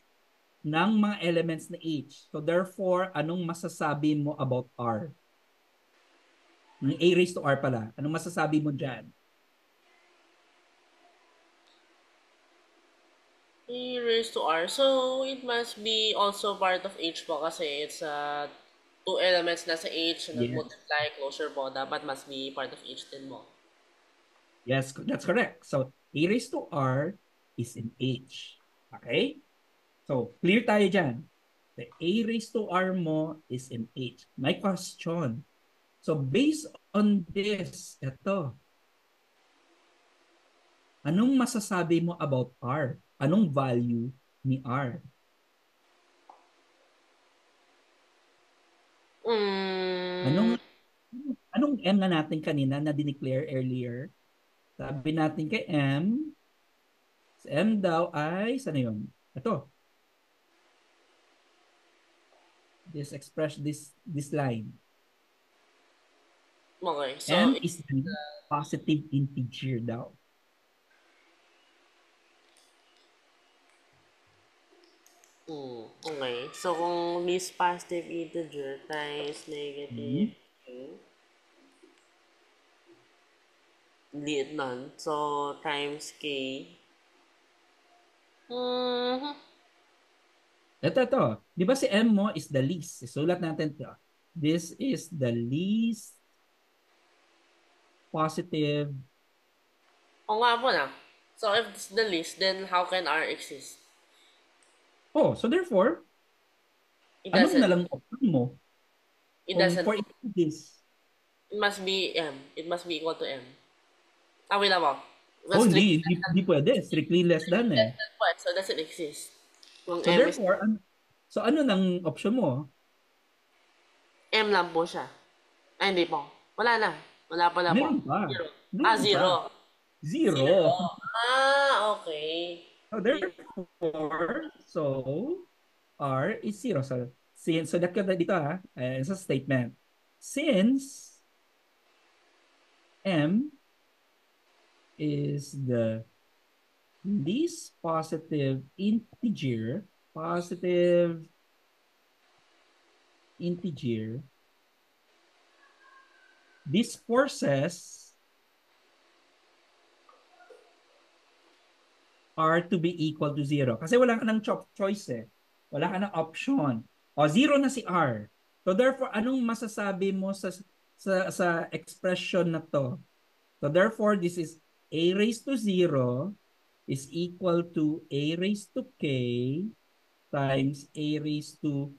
ng mga elements na H. So therefore, anong masasabi mo about R? Ng A raised to R pala. Anong masasabi mo dyan? A raised to R. So, it must be also part of H po kasi it's two elements na sa H na Yes. multiply closure po. Dapat must be part of H din mo. Yes, that's correct. So, A raised to R is in H. Okay? So, clear tayo dyan. The A raised to R mo is in H. My question. So, based on this, ito. Anong masasabi mo about R? Anong value ni R? Anong Mm, anong M na natin kanina na dineclare earlier? Sabi natin kay M, si M daw ay, sana yun? Ito. This line. okay. So, M is the positive integer daw. okay. So, kung this positive integer times negative Q, liit nun. So, times K. Mhm. Ito. Di ba si M mo is the least? Sulat natin to. This is the least positive. O nga po na. So, if it's the least, then how can R exist? Oh, so therefore, It anong doesn't. na lang option mo It kung doesn't. for this? It must be M. It must be equal to M. Wait lang po. Oh, Strictly hindi pwede. Strictly less than eh. less than what? So, does it exist? Kung So M is therefore, so ano nang option mo? M lang po siya. Ay, hindi po. Wala na. Wala pala po. Meron pa. Zero. Meron pa. Zero. Zero. Zero. Okay. So therefore, R is zero. So, so dito sa statement. Since M is the least positive integer, these forces are to be equal to zero. Kasi wala ka ng choice eh. Wala ka ng option. O, zero na si R. So therefore, anong masasabi mo sa expression na to? So therefore, this is A raised to 0 is equal to A raised to K times A raised to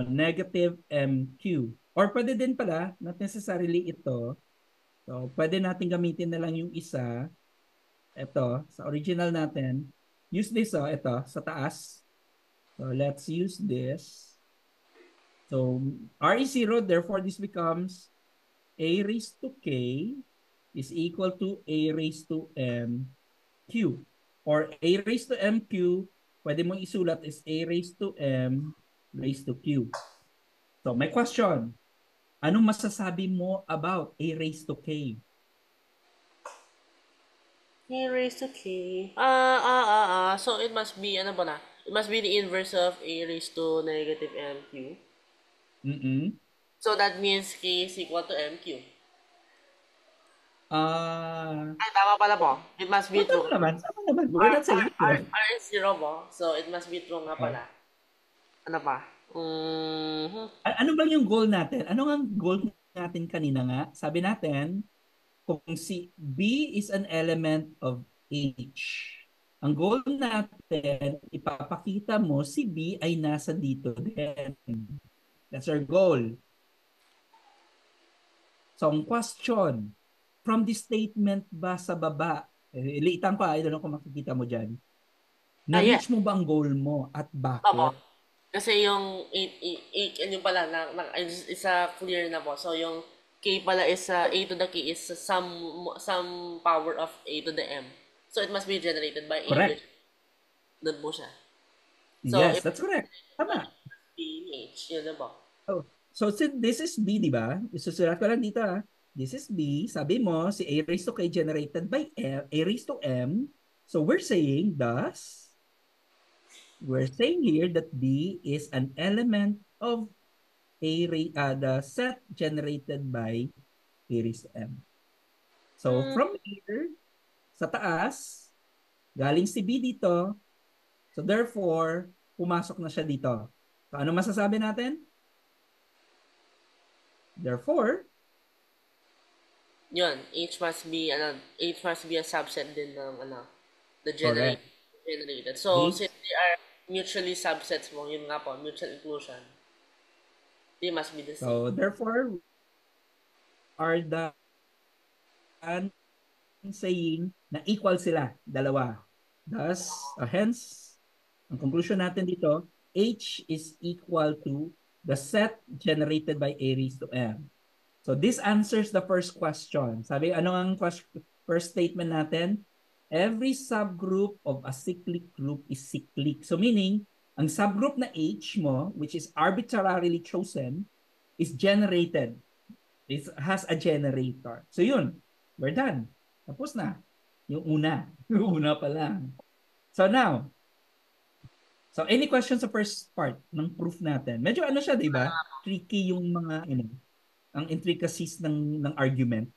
negative MQ. Or pwede din pala, not necessarily ito. So pwede natin gamitin na lang yung isa. Ito, sa original natin. Use this, ito, sa taas. So let's use this. So R is 0, therefore this becomes A raised to K is equal to A raised to MQ. Or A raised to MQ, pwede mong isulat is A raised to M raised to Q. So my question, anong masasabi mo about A raised to K? A raised to K. So it must be, ano ba na? It must be the inverse of A raised to negative MQ. Mm-mm. So that means K is equal to MQ. Ay, tama pala po. It must be true. Tama naman. We're not saying R it. is 0 po. So it must be true nga Oh. pala. Ano pa? Mhm. Ano ba yung goal natin? Ano ang goal natin kanina nga? Sabi natin, kung si B is an element of H, ang goal natin, ipapakita mo si B ay nasa dito din. That's our goal. So, ang question, from the statement ba sa baba, liitan ko, I don't know kung makikita mo dyan, Yes. na-reach mo ba ang goal mo at Opo. bakit? Kasi yung 8, ano pala, isa clear na po. So, yung K pala is A to the K is some power of A to the M. So, it must be generated by A, Correct. which doon po siya. So, Yes, if that's correct. Tama. B, H, yun na po. Oh, so since this is B, di ba? Isusulat ko lang dito ah. This is B. Sabi mo, si A raised to K generated by A raised to M. So we're saying here that B is an element of the set generated by A raised to M. So from here, sa taas, galing si B dito. So therefore, pumasok na siya dito. So ano masasabi natin? Therefore, Yun, H must be a subset din ng, the correct. generated. So, H since they are mutually subsets mo, yun nga po, mutual inclusion, they must be the same. So therefore, are done saying na equal sila, dalawa. Thus, hence, ang conclusion natin dito, H is equal to the set generated by A raised to M. So this answers the first question. Sabi, ano ang first statement natin? Every subgroup of a cyclic group is cyclic. So meaning, ang subgroup na H mo, which is arbitrarily chosen, is generated. It has a generator. So yun, we're done. Tapos na. Yung una. Yung una pa lang. So now, so any questions sa first part ng proof natin? Medyo ano siya, di ba? Tricky yung mga, ang intricacies ng argument.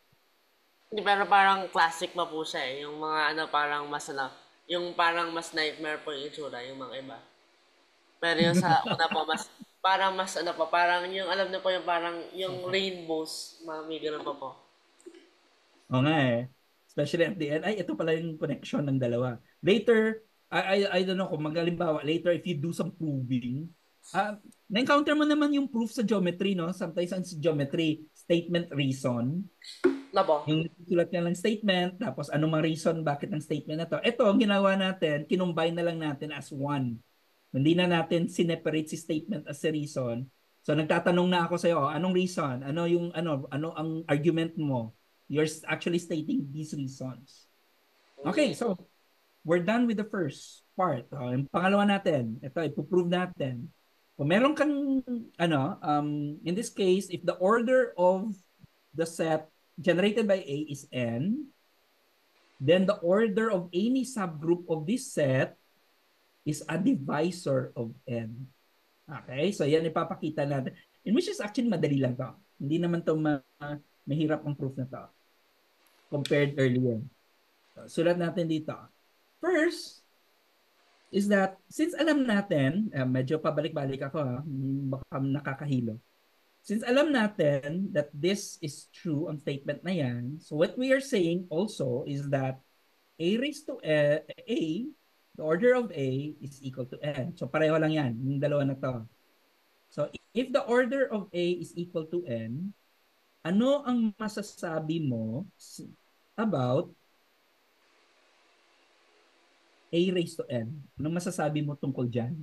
Hindi, pero parang classic pa po siya eh. Yung mga parang yung parang mas nightmare po yung itsura, yung mga iba. Pero yung sa una po, parang mas pa, parang yung alam na po yung parang yung rainbows, may ganun pa po. O nga eh. Especially at the end, ay, ito pala yung connection ng dalawa. Later, I don't know kung magalimbawa, later if you do some proving, na-encounter mo naman yung proof sa geometry, no? Sometimes sa geometry, statement, reason. Na po? Yung sulat niya lang statement, tapos ano mang reason bakit ng statement na to. Ito, ang ginawa natin, kinumbine na lang natin as one. Hindi na natin sineparate si statement as a reason. So nagtatanong na ako sa iyo, anong reason? Ano ang argument mo? You're actually stating these reasons. Okay, so we're done with the first part. Yung pangalawa natin, ito ipo-prove natin. Kung meron kang in this case, if the order of the set generated by A is n, then the order of any subgroup of this set is a divisor of n. Okay? So yan ipapakita natin. In which is actually madali lang to. Hindi naman to mahirap ang proof na to compared earlier. So, sulat natin dito. First is that since alam natin, medyo pabalik-balik ako baka nakakahilo. Since alam natin that this is true, ang statement na yan, so what we are saying also is that A raised to A, the order of A is equal to N. So pareho lang yan, yung dalawa na to. So if the order of A is equal to N, ano ang masasabi mo about A raised to N? Anong masasabi mo tungkol dyan?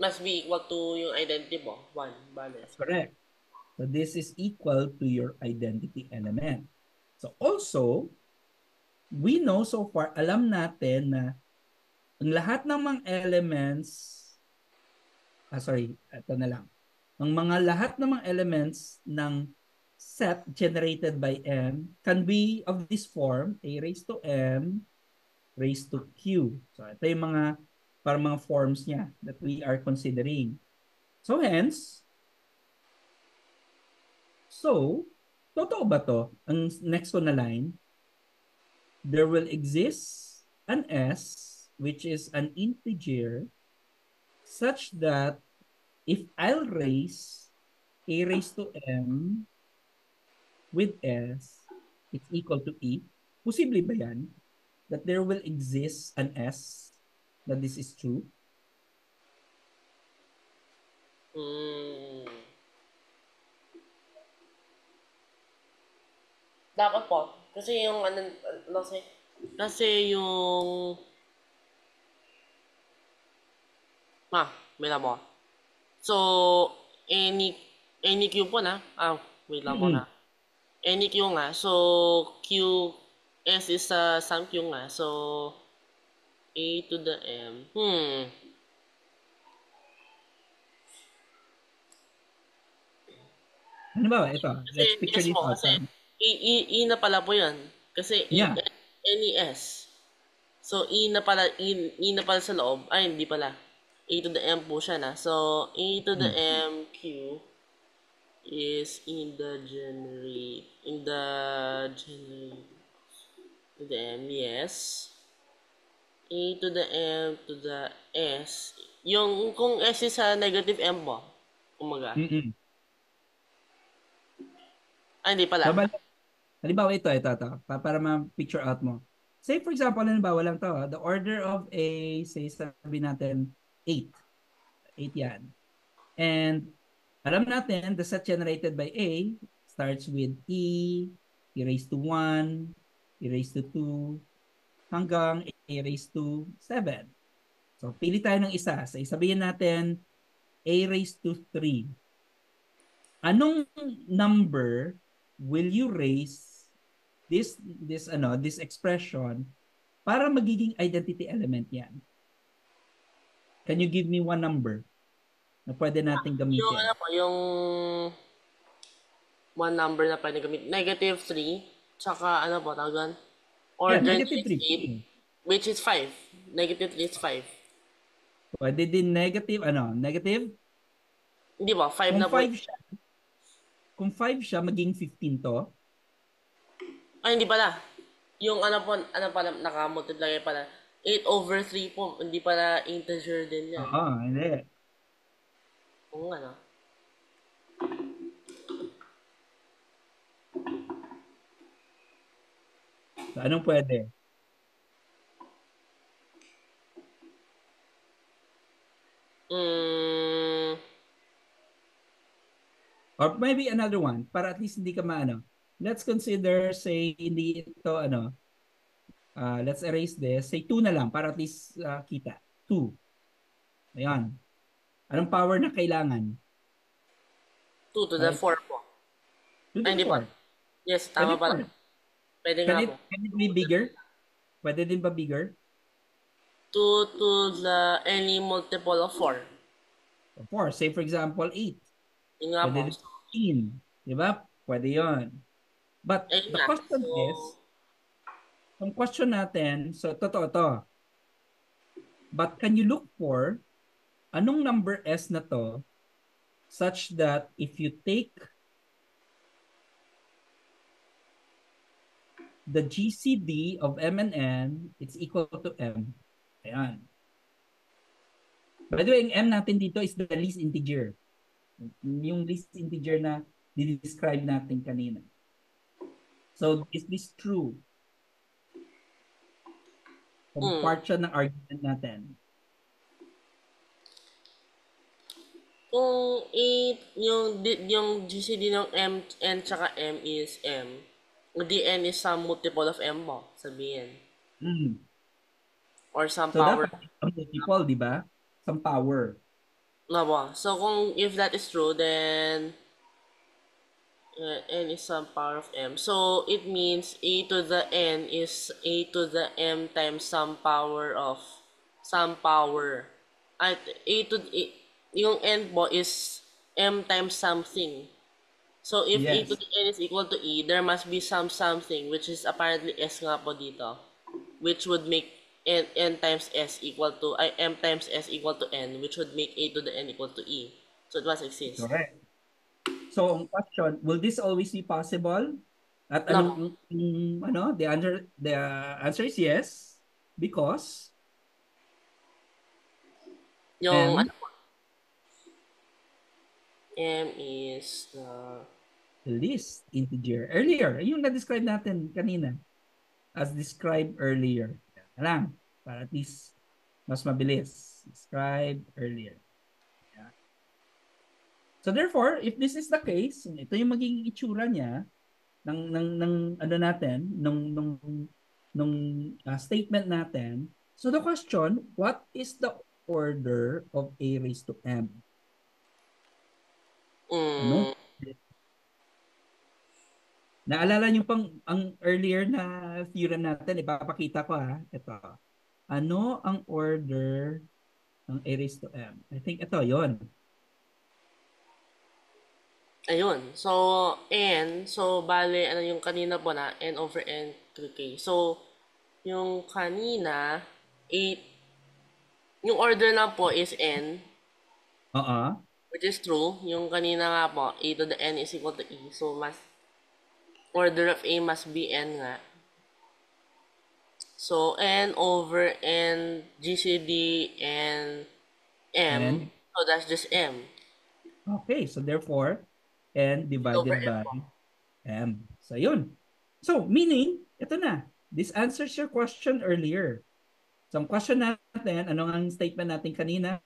Must be equal to yung identity mo. 1, bale. That's correct. So this is equal to your identity element. So also, we know so far, alam natin na ang lahat ng mga elements, ito na lang. Ang lahat ng mga elements ng set generated by M can be of this form, A raised to M raised to Q. So ito yung mga forms niya that we are considering. So hence, totoo ba to? Ang next ko na line, there will exist an S which is an integer such that if I'll raise a raised to m with s, it's equal to e. Posible ba yan? That there will exist an s, that this is true? Dapat po. Kasi yung kasi yung may mo. So any Q po na. Wait lang po na. Any Q nga. So Q S is some Q nga. So A to the M. Ano ba? Ito, let's picture Yes this po, out. kasi E na pala po yun. Kasi Yeah. any S. So E na pala sa loob. Ay, hindi pala. A to the M po siya na. So A to the M Q is in the M, yes. A to the M to the S. Yung kung S is sa negative M po. Kumaga. Hindi pala. So, halimbawa ito. Para ma-picture out mo. Say for example, halimbawa lang to, the order of A, say sabi natin 8. 8 yan. And alam natin, the set generated by A starts with E raised to 1, E raised to 2, hanggang A raised to 7. So, pili tayo ng isa. So, sabihin natin A raised to 3. Anong number will you raise this expression para magiging identity element yan? Can you give me one number na pwede nating gamitin? Yung one number na pwede gamitin. Negative 3, tsaka tawagan? Or negative 3. 8, which is 5. Negative 3 is 5. Pwede din negative, negative? Hindi ba? 5 na po. Kung 5 siya, maging 15 to? Ay, hindi pala. Yung pala, naka-multiply pala. 8 over 3 po, hindi pala integer din yan. Hindi. Oo nga, no? So, anong pwede? Or maybe another one, para at least hindi ka maano. Let's consider, say, hindi ito, let's erase this. Say 2 na lang, para at least kita. 2. Ayan. Anong power na kailangan? 2 to the 4 po. 2 to the 4. Yes, tama pala. Pwede nga po. Can it be bigger? Pwede din ba bigger? 2 to the any multiple of 4. 4. Say for example, 8. Yung nga po. 15. Diba? Pwede yon. But the question is, ang question natin, so totoo to. But can you look for anong number S na to such that if you take the GCD of M and N, it's equal to M. Ayan. By the way, yung M natin dito is the least integer. Yung least integer na di-describe natin kanina. So, is this true? Kung part siya ng argument natin. Kung yung GCD ng M, N, tsaka M is M, the N is some multiple of M mo, sabihin. Or some power. So, dapat multiple, di ba? Some power. So, if that is true, then N is some power of M. So, it means A to the N is A to the M times some power of some power. At yung N po is M times something. So, if A to the N is equal to E, there must be something, which is apparently S nga po dito, which would make N times S equal to, M times S equal to N, which would make A to the N equal to E. So, it must exist. Correct. So, ang question, will this always be possible? At the answer is yes, because Yung M, M is the least integer. Earlier, yung na-describe natin kanina. As described earlier. Yan lang. Para at least mas mabilis. Described earlier. Yan. So therefore, if this is the case, ito yung magiging itsura niya ng ano natin, nung statement natin. So the question, what is the order of A raised to M? Ano? mm, Naalala niyo pang ang earlier na theorem natin, ipapakita ko ha. Ito. Ano ang order ng A raised to M? I think ito, yon. ayun. So, N. So, bale, ano yung kanina po na N over N 3K. So, yung kanina, 8, yung order lang po is N, Oo. which is true. Yung kanina nga po, A to the N is equal to E. So, order of A must be N nga. So, N over N, GCD, and M. And, So, that's just M. okay. So therefore, N Over divided M by po. M. So yun. So meaning, ito na. This answers your question earlier. So ang question natin, ano ang statement natin kanina?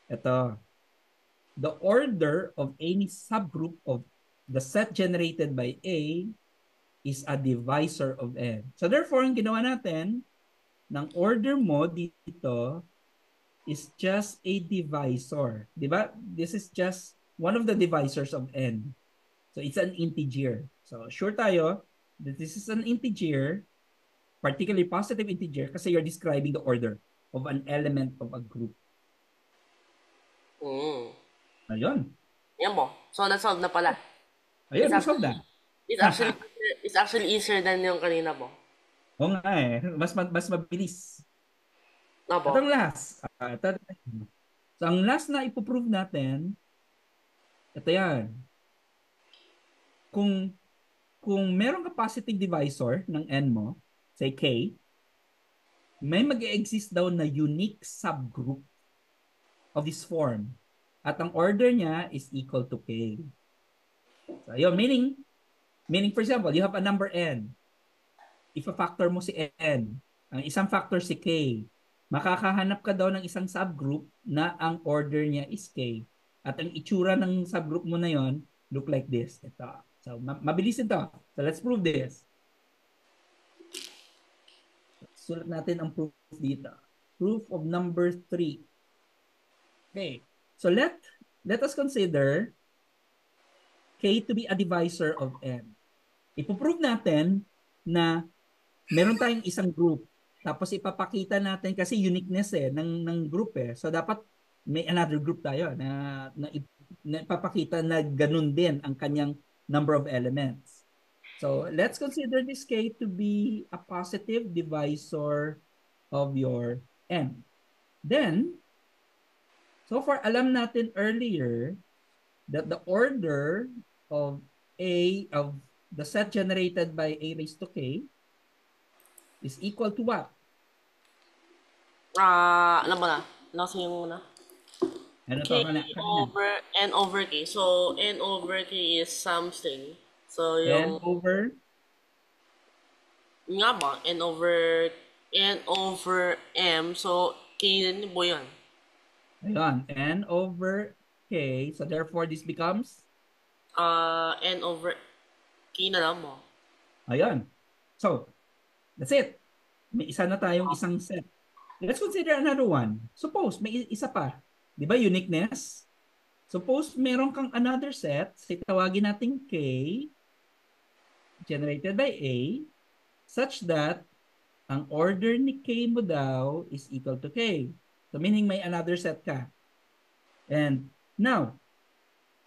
Ito. The order of any subgroup of the set generated by A is a divisor of N. So therefore, ang ginawa natin, ng order mo dito is just a divisor. Di ba? This is just one of the divisors of N. So it's an integer. So sure tayo that this is an integer, particularly positive integer, kasi you're describing the order of an element of a group. Mm. Ayun. Yan po. So, na-solve na pala. Ayun, It's resolve actually, na. it's actually easier than yung kanina po. Oo nga eh. Mas mabilis. Opo. Itong last. So ang last na ipoprove natin, ito yan. Kung meron ka positive divisor ng n mo, say k, may mag-exist daw na unique subgroup of this form. At ang order niya is equal to k. So yun, meaning for example, you have a number n. If a factor mo si n, ang isang factor si k, makakahanap ka daw ng isang subgroup na ang order niya is k. At ang itsura ng subgroup mo na yon look like this. Ito. So mabilis ito. So let's prove this. Sulat natin ang proof dito. Proof of number 3. Okay. So let us consider k to be a divisor of n. Ipoprove natin na meron tayong isang group. Tapos ipapakita natin kasi uniqueness ng group eh. So dapat may another group tayo na ipapakita na ganun din ang kanyang number of elements. So let's consider this k to be a positive divisor of your n. Then, so far alam natin earlier that the order of the set generated by A raised to K is equal to what? Alam mo na. Nasa yung muna. Ano to K kanina? over N over K. So, N over K is something. So, N over nga ba? N over M. So, K din po yun. ayun, N over K. So therefore this becomes N over K na lang mo. ayun. So that's it. May isa na tayong isang set. Let's consider another one. Suppose may isa pa. 'Di ba uniqueness? Suppose meron kang another set, tawagin natin K generated by A such that ang order ni K mo daw is equal to K. So meaning may another set ka. And now,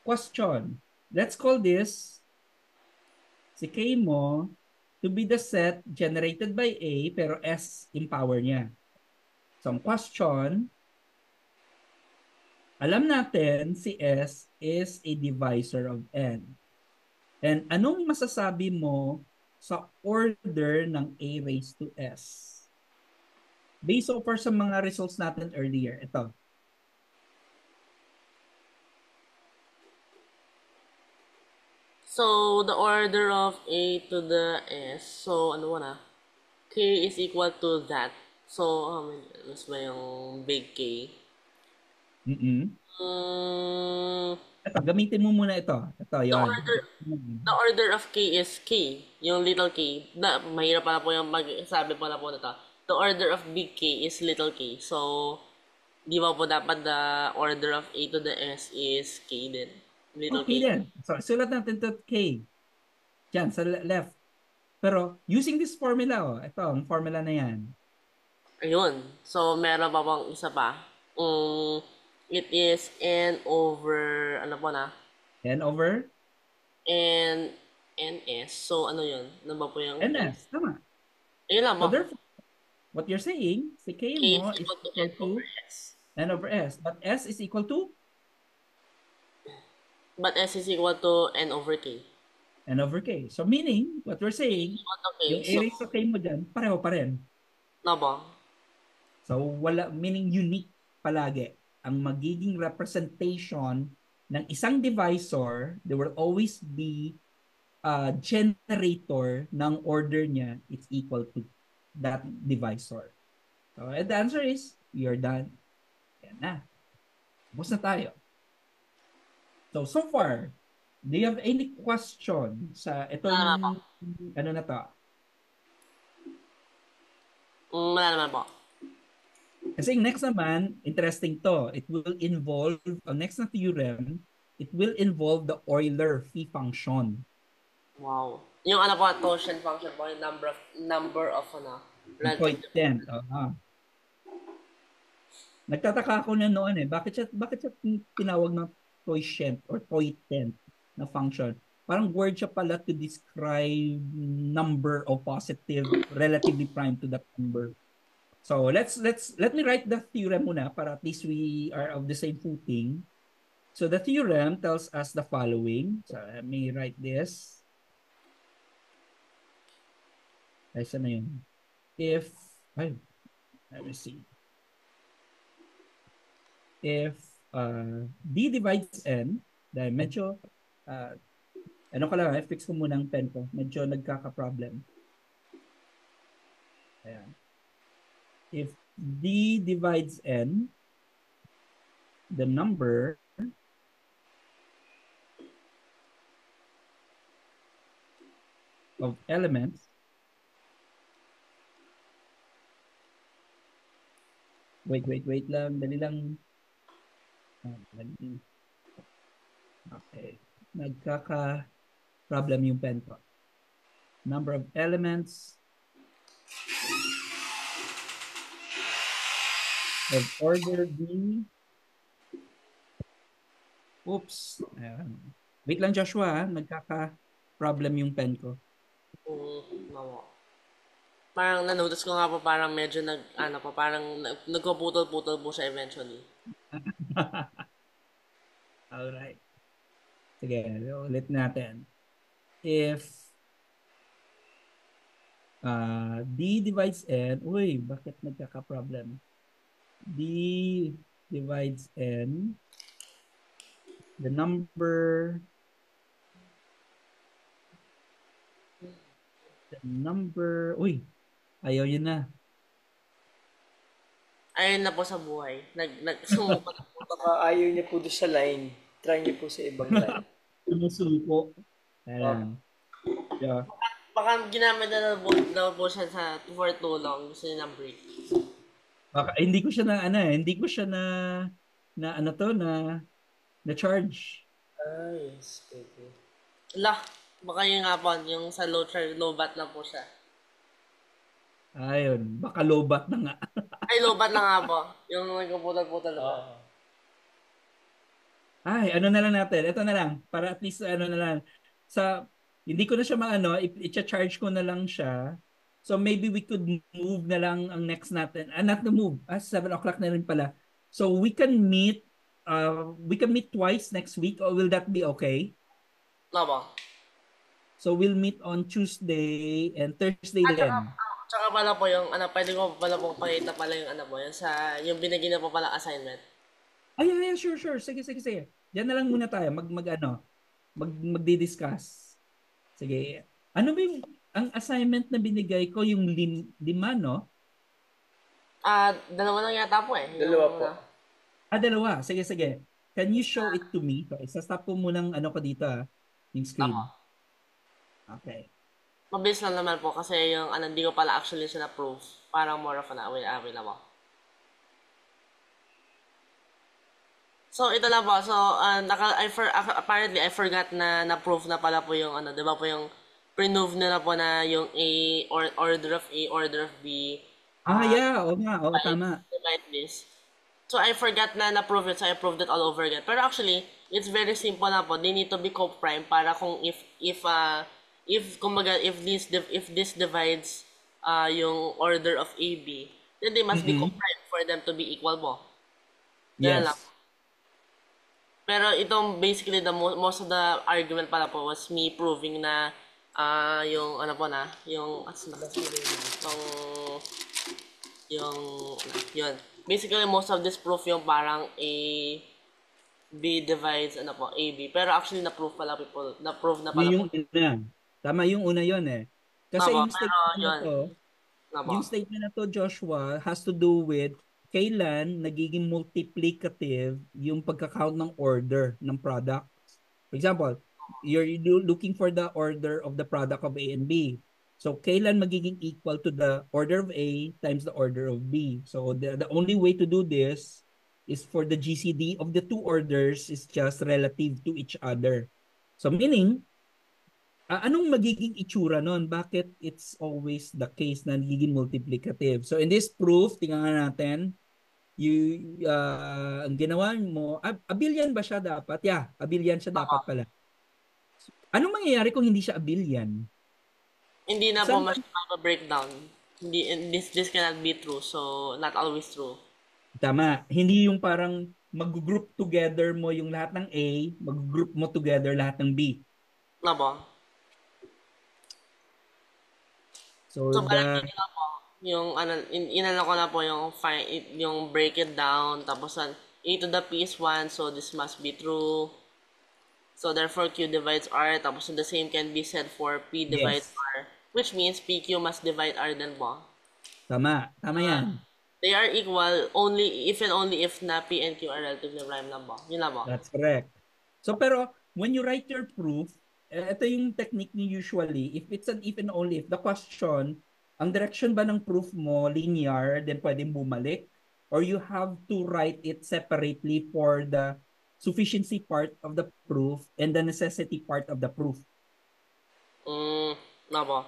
question. Let's call this si K mo to be the set generated by A pero S in power niya. So ang question, alam natin si S is a divisor of N. And anong masasabi mo sa order ng A raised to S? based so far sa mga results natin earlier, ito. So, the order of A to the S. So, ano na? K is equal to that. So, mas ba yung big K? Mm-mm. Mm, Ito, gamitin mo muna ito. Ito, the yon. order the order of K is K. Yung little K. Mahirap pala po yung magsabi pala po nito. The order of big K is little K. So, di ba po dapat the order of A to the S is K din? Little Okay K. din. So, sulat natin ito K. Diyan, sa left. Pero, using this formula, ito, ang formula na yan. Ayun. So, meron pa bang isa pa? It is N over, ano po na? N over N, NS. So, ano yun? Ano ba po yung S? NS. Tama. Ayun lang So, po. therefore, what you're saying, si K K is mo is equal to equal N to over S. N over S. But S is equal to But S is equal to N over K. N over K. So, meaning, what we're saying, Equal to K. yung A So, raised to K mo dyan, pareho pa rin. no ba? So, wala, meaning unique palagi. Ang magiging representation ng isang divisor, there will always be a generator ng order niya, it's equal to that divisor. So, and the answer is, you're done. Yan na. Tapos na tayo. So far, do you have any question sa Wala naman po. itong, ano na to? Wala naman po. Kasi next naman, interesting to. It will involve, next na theorem, it will involve the Euler phi function. Wow. Yung ano po, quotient function po, yung number of ano, relative Coefficient. Nagtataka ako na noon bakit siya tinawag ng quotient or quotient na function? Parang word siya pala to describe number of positive relatively prime to that number. So let me write the theorem muna para at least we are of the same footing. So the theorem tells us the following. So let me write this. Ay, saan na yun? Let me see. If D divides N, dahil medyo, ano ka lang, fix ko muna ang pen ko. Medyo nagkaka-problem. Ayan. If D divides N, the number of elements wait lang, dali lang. Okay. Nagkaka-problem yung pen ko. Number of elements of order D. Oops. Wait lang, Joshua. Nagkaka-problem yung pen ko. No. Parang nanotice ko nga po parang medyo parang nagpuputol-putol po siya eventually. Alright. Sige, ulit natin. If D divides N, bakit nagkaka-problem? D divides N, the number ayaw yun na. Ayun na po sa buhay. Sumuko na po. Baka ayaw niya po doon sa line. Try niyo po sa ibang line. Sumusuko. Ayan. Yeah. Baka ginamit na daw po siya for too long. Gusto niya ng break. Baka, hindi ko siya na charge. Yes. Okay. Lah, baka yun nga po, yung sa low bat na po siya. Ayun, baka lobat na nga. Ay, low bat na nga po. Yung nagpuputal-putal na po. Ay, ano na lang natin. Ito na lang. Para at least, ano na lang. Hindi ko na siya i-charge ko na lang siya. So maybe we could move na lang ang next natin. Not the move. 7 o'clock na rin pala. So we can meet twice next week, or will that be okay? No po. So we'll meet on Tuesday and Thursday At then. Tsaka pala po yung, pwede ko pala pong pakita pala yung po, yung binigyan na po pala assignment. Ay, yeah, sure. Sige. Diyan na lang muna tayo. Magdi-discuss. Sige. Ano ba ang assignment na binigay ko, yung lima, no? Dalawa lang yata po eh. Dalawa po. Dalawa. Sige. Can you show it to me? So, isa-stop ko munang ko dito, yung screen. Okay. Mabilis lang naman po kasi yung hindi ko pala actually siya na-proof. Parang more of an away na po. So, ito na po. So, apparently, I forgot na na-proof na pala po yung di ba po yung pre-move nila po na yung A, or order of A, order of B. Yeah. Oo nga. Oo, tama. Divide this. So, I forgot na na-prove it, so I proved it all over again. Pero actually, it's very simple na po. They need to be co-prime para kung if this divides yung order of AB, then they must be co-prime for them to be equal po. Yan lang. Yes. Pero itong basically most of the argument pala po was me proving na yung yun. Basically most of this proof yung parang B divides AB. Pero actually na-proof na pala Yung una. Tama, yung una yun eh. Kasi yung statement na to, Joshua, has to do with kailan nagiging multiplicative yung pagka-count ng order ng product. For example, you're looking for the order of the product of A and B. So, kailan magiging equal to the order of A times the order of B. So, the only way to do this is for the GCD of the two orders is just relative to each other. So, meaning, anong magiging itsura nun? Bakit it's always the case na nagiging multiplicative? So, in this proof, tingnan natin, ang ginawa mo, abilyan ba siya dapat? Yeah, abilyan siya dapat pala. Anong mangyayari kung hindi siya abilyan? Hindi na po breakdown. This cannot be true, so not always true. Tama. Hindi yung parang mag-group together mo yung lahat ng A, mag-group mo together lahat ng B. Na ba? So parang yun lang po. Yung inano ko na po yung break it down, tapos A to the P is 1, so this must be true. So therefore Q divides R, tapos the same can be said for P divides R, which means PQ must divide R din po. Tama yan. They are equal only if na P and Q are relatively prime lang po. Yun lang po. That's correct. So pero when you write your proof, ito yung technique ni usually, if it's an if and only if, the question, ang direction ba ng proof mo linear, then pwedeng bumalik, or you have to write it separately for the sufficiency part of the proof and the necessity part of the proof. Na po.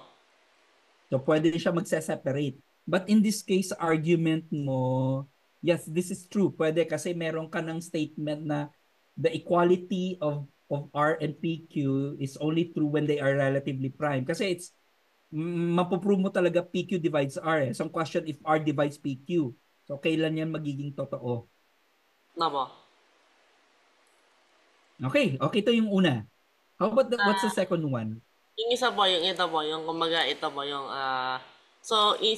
So pwede siya magse-separate. But in this case, argument mo, yes, this is true. Pwede kasi meron ka ng statement na the equality of R and PQ is only true when they are relatively prime. Kasi it's, mapuprove mo talaga PQ divides R eh. So question if R divides PQ. So kailan yan magiging totoo? Na po. Okay, to yung una. How about what's the second one? Yung isa po, yung kumaga ito po, yung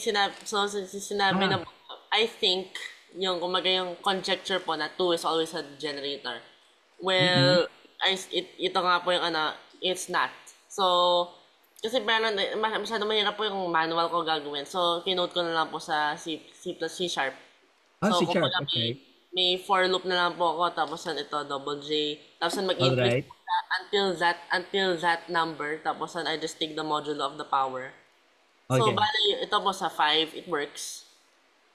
sinabi na po, I think, yung kumaga yung conjecture po na 2 is always a generator. Well, ito nga po yung it's not. So, kasi masyado mahirap po yung manual ko gagawin. So, kinote ko na lang po sa C++, C#. So, C#, okay. May for loop na lang po ako, tapos ito, double J, tapos mag-increase until that number, tapos I just take the modulo of the power. Okay. So, bali, ito po sa 5, it works.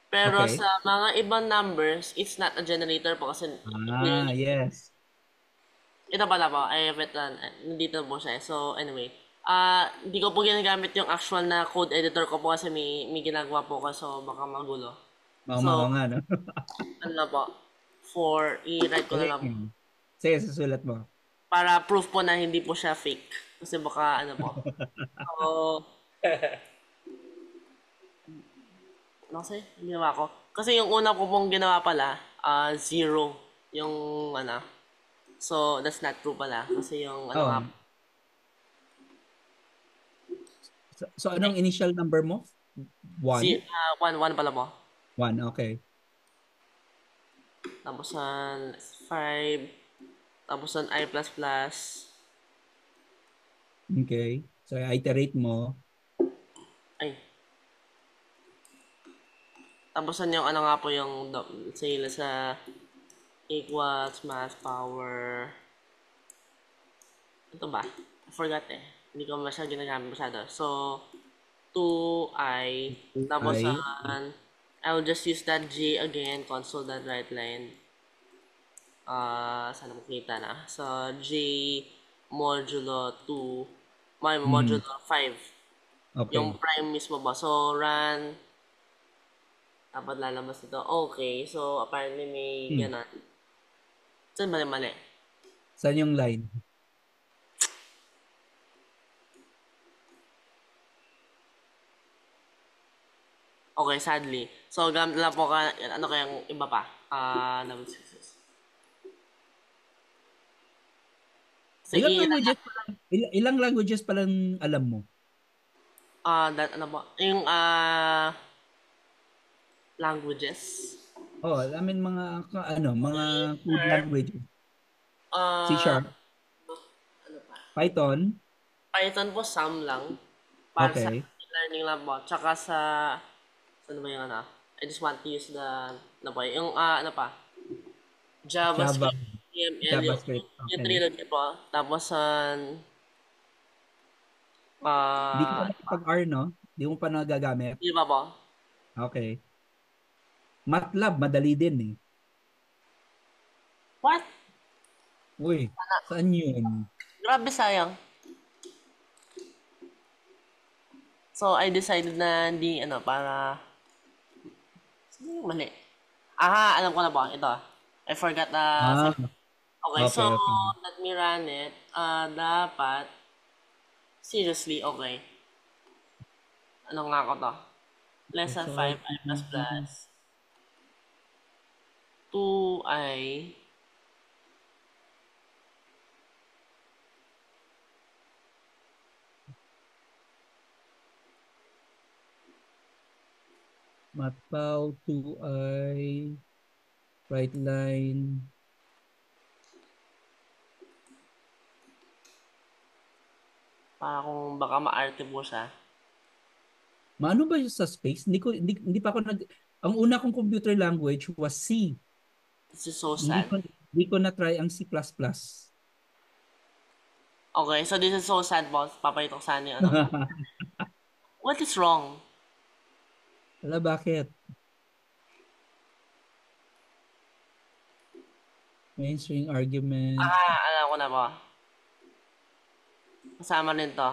Pero sa mga ibang numbers, it's not a generator po kasi yes. Ito pala po, I have it nandito po siya. So, anyway, hindi ko po ginagamit yung actual na code editor ko po kasi may ginagawa po ko, so baka magulo. Oo nga, no? Ano po? I-write ko na lang. Sige, susulat mo. Para proof po na hindi po siya fake. Kasi baka po. So, kasi, ginawa ko. Kasi yung una ko pong ginawa pala, 0. Yung So, that's not true pala. Kasi yung So, anong initial number mo? One? One pala po. One, okay. Tapos 5. Tapos I++. Okay. So, iterate mo. Ay. Tapos yung ano nga po yung sila sa equals, mass, power. Ito ba? I forgot eh. Hindi ko masyadong ginagamit masyado. So, 2i. Tapos I. I'll just use that j again. Console that right line. Sana makita na. So, j modulo 2. Modulo 5. Yung Okay. prime mismo ba? So, run. Dapat lalabas ito. Okay. So, apparently may ganun. Saan mali? Saan yung line? Okay, sadly. So, gamit lang po ano kayang iba pa? Number 6. Ilang Sige, languages pa lang, ilang languages pa lang alam mo? ano po? Yung, languages. Oh, I mean mga code Sure. languages. C Ah, Sharp, ano pa? Python. Python po, some lang. Para sa Okay. learning lang po. Tsaka ano ba yung ano? I just want to use ano po, yung, ano pa? Java, JavaScript, HTML, JavaScript. yung Okay. trilogy po. Tapos, Hindi ka pa ano pa? nakapag-R, no? Hindi mo pa nagagamit. Di ba po? Okay. MATLAB, madali din eh. What? Uy, saan yun? Grabe sayang. So, I decided na hindi, para... Sino yung mali? Alam ko na po. Ito. I forgot Ah, okay, so, okay, okay. let me run it. Dapat... Seriously, okay. Ano nga ko to? Less than 5, I plus plus. 2i. Matpao, 2i, right line. Para kung baka maarte po siya. Maano ba yung sa space? Hindi pa ako ang una kong computer language was C. This is so Hindi sad. ko hindi ko na try ang C++. Okay, so this is so sad, boss. Papayito ko sana yung ano mo. What is wrong? Wala, bakit? Main string argument. Alam ko na po. Kasama rin to.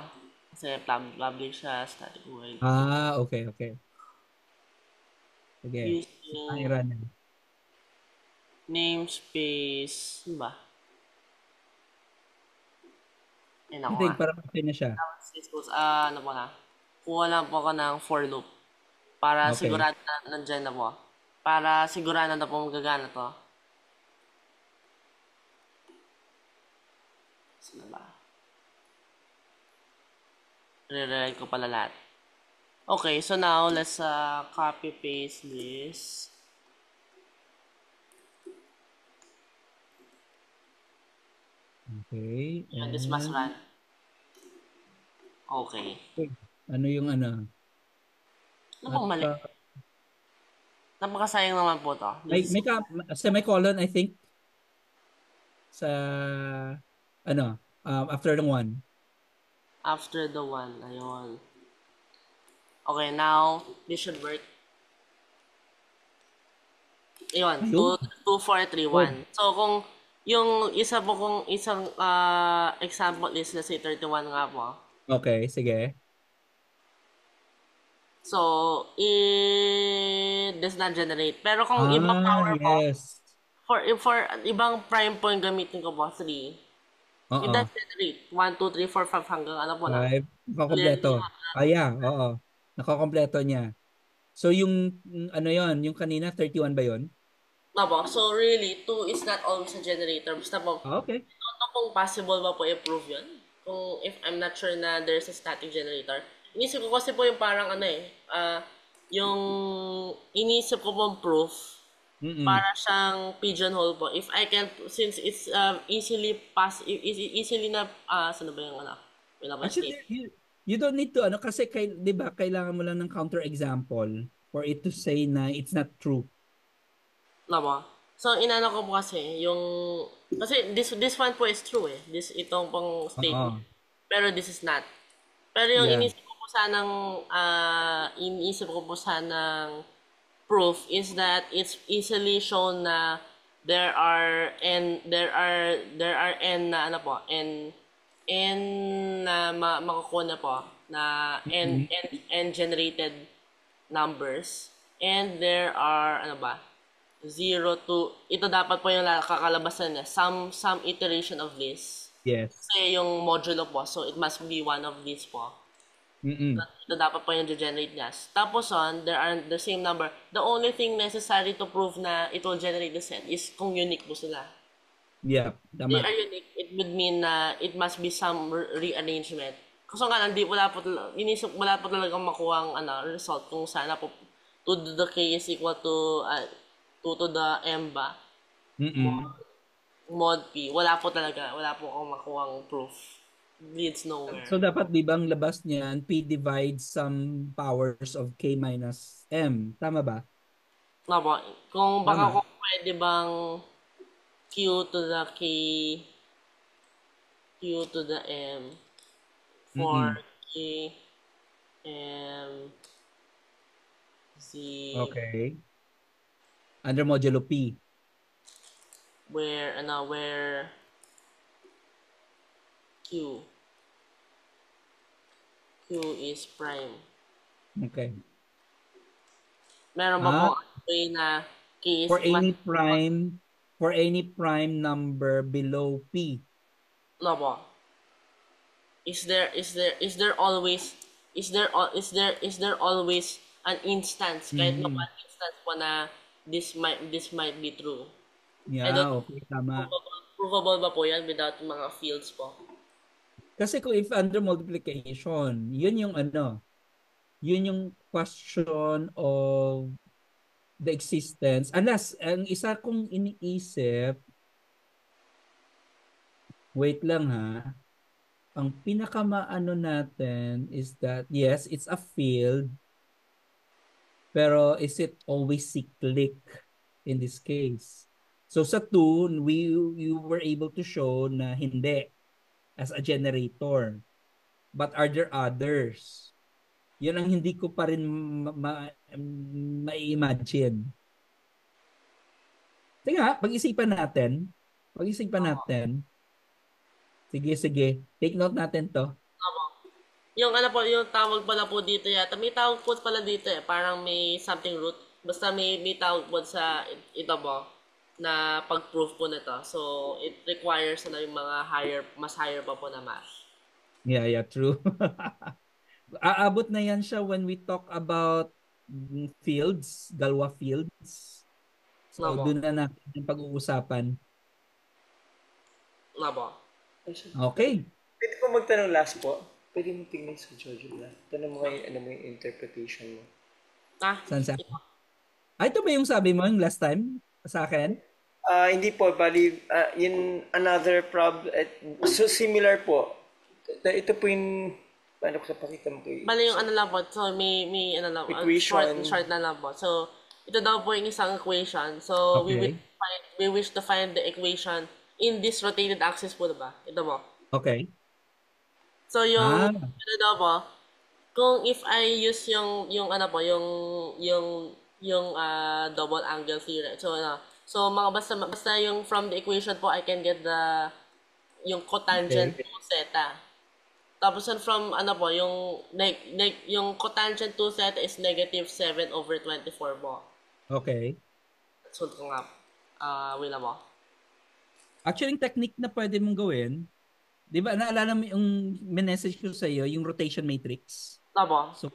Kasi public siya, static void. Okay, okay. Sige. Ay, Using run. namespace. Ano ba? Ay, naku Hindi, nga. parang okay na siya. Ano po na? Kuha lang po ako ng for loop. Para Okay. sigurado na nandyan na po. Para sigurado na po magagana to. Saan na ba? Re-rewrite ko pala lahat. Okay, so now let's copy paste this. Okay. And this must run. Okay. Ano yung ano? Ano pong mali? Napakasayang naman po to. Semicolon, I think. Sa after ng one. After the one. Ayun. Okay, now, this should work. Ayun, Ayun. 2, 4, 3, 1. So, kung yung isa po kung isang example is, let's say, 31 nga po. Okay, sige. So, it does not generate. Pero kung ibang power po, Yes. for ibang prime point gamitin ko po, 3, it does Oo. generate. 1, 2, 3, 4, 5 hanggang ano po na. 5. Nakakompleto. Yeah, oo. Nakakompleto niya. So ano yon, yung kanina 31 ba yon? No po. So, really, 2 is not always a generator. Basta po, Okay. don't know kung possible ba po i-prove yun. Kung if I'm not sure na there's a static generator. Inisip ko kasi po yung parang yung inisip ko pong proof, Mm-mm. para siyang pigeonhole po. If I can, since it's easily na, saan ba yung ano? Wala ba Actually, state? you don't need to, ano, kasi, 'di ba, kailangan mo lang ng counter example for it to say na it's not true. Tama. So, inano ko po kasi, kasi this one po is true eh. Itong pong statement. Oo. Pero this is not. Pero yung Yeah. iniisip ko po sanang proof is that it's easily shown na there are n na ano po, n na makukuha na po na Mhm. n generated numbers, and there are ano ba, zero to, ito dapat po yung kakalabasan niya, some iteration of this. Yes. Kasi yung modulo po, so it must be one of these po. Mm-mm. Ito dapat po yung generate niya. Tapos there are the same number. The only thing necessary to prove na it will generate the set is kung unique po sila. Yeah, They tama. are unique. It would mean na it must be some rearrangement. Kasi nga, wala po talagang makuha ang result kung sana po 2 to the k is equal to 2 to the m ba? Mm-mm. Mod p. Wala po akong makuhang proof. Leads nowhere. So dapat, di ba, ang labas niyan, P divides some powers of K minus M. Tama ba? Nga po, baka Tama. kung pwede bang q to the k, q to the m, for Mm-mm. k, m, z, Okay. Under modulo P. where q is prime. Okay. Meron ba Ah, pong way na k is for mas, any prime number below P. no po, is there always an instance, kahit na Mm. one instance po na this might be true? I don't Yeah, know. okay, tama. Provable ba po yan without mga fields po? Kasi kung if under multiplication, yun yung question of the existence. Unless, ang isa kong iniisip, wait lang ha, ang pinakamaano natin is that, yes, it's a field, pero is it always cyclic in this case? So sa 2, you were able to show na hindi as a generator. But are there others? Yun ang hindi ko pa rin ma-imagine. Sige nga, pag-isipan natin. Pag-isipan natin. Sige, sige. Take note natin to. Tama. Yung yung tawag pala po dito yata. May tawag po pala dito eh. Parang may something root. Basta may tawag po sa ito po na pag-proof po nito. So, it requires na yung mga mas higher pa po na math. Yeah, yeah, true. Aabot na yan siya when we talk about fields, Galois fields. So, Nabo. doon na natin yung pag-uusapan. Nabo. Okay. Pwede po magtanong last po? Pwede mo tingnan sa Jojo lang. Tanong mo kayo, ano mo yung interpretation mo. Saan sa? Ito ba yung sabi mo yung last time sa akin? Hindi po, bali, yun another problem, so similar po. Ito po yung, paano ko sa pakita mo kayo? Bali yung lang po. So, may lang po. Equation. Short na lang po. So, ito daw po yung isang equation. So, Okay. we wish to find the equation in this rotated axis po, diba? Ito po. Okay. So, yung, Ah, daw po, kung if I use yung double angle theory. So, so basta yung from the equation po, I can get yung cotangent okay. to theta. Tapos from yung cotangent to theta is negative 7/24 po. Okay. So, ko nga, wala mo. Actually, yung technique na pwede mong gawin, di ba, naalala mo yung message ko sa iyo, yung rotation matrix? Tama. So,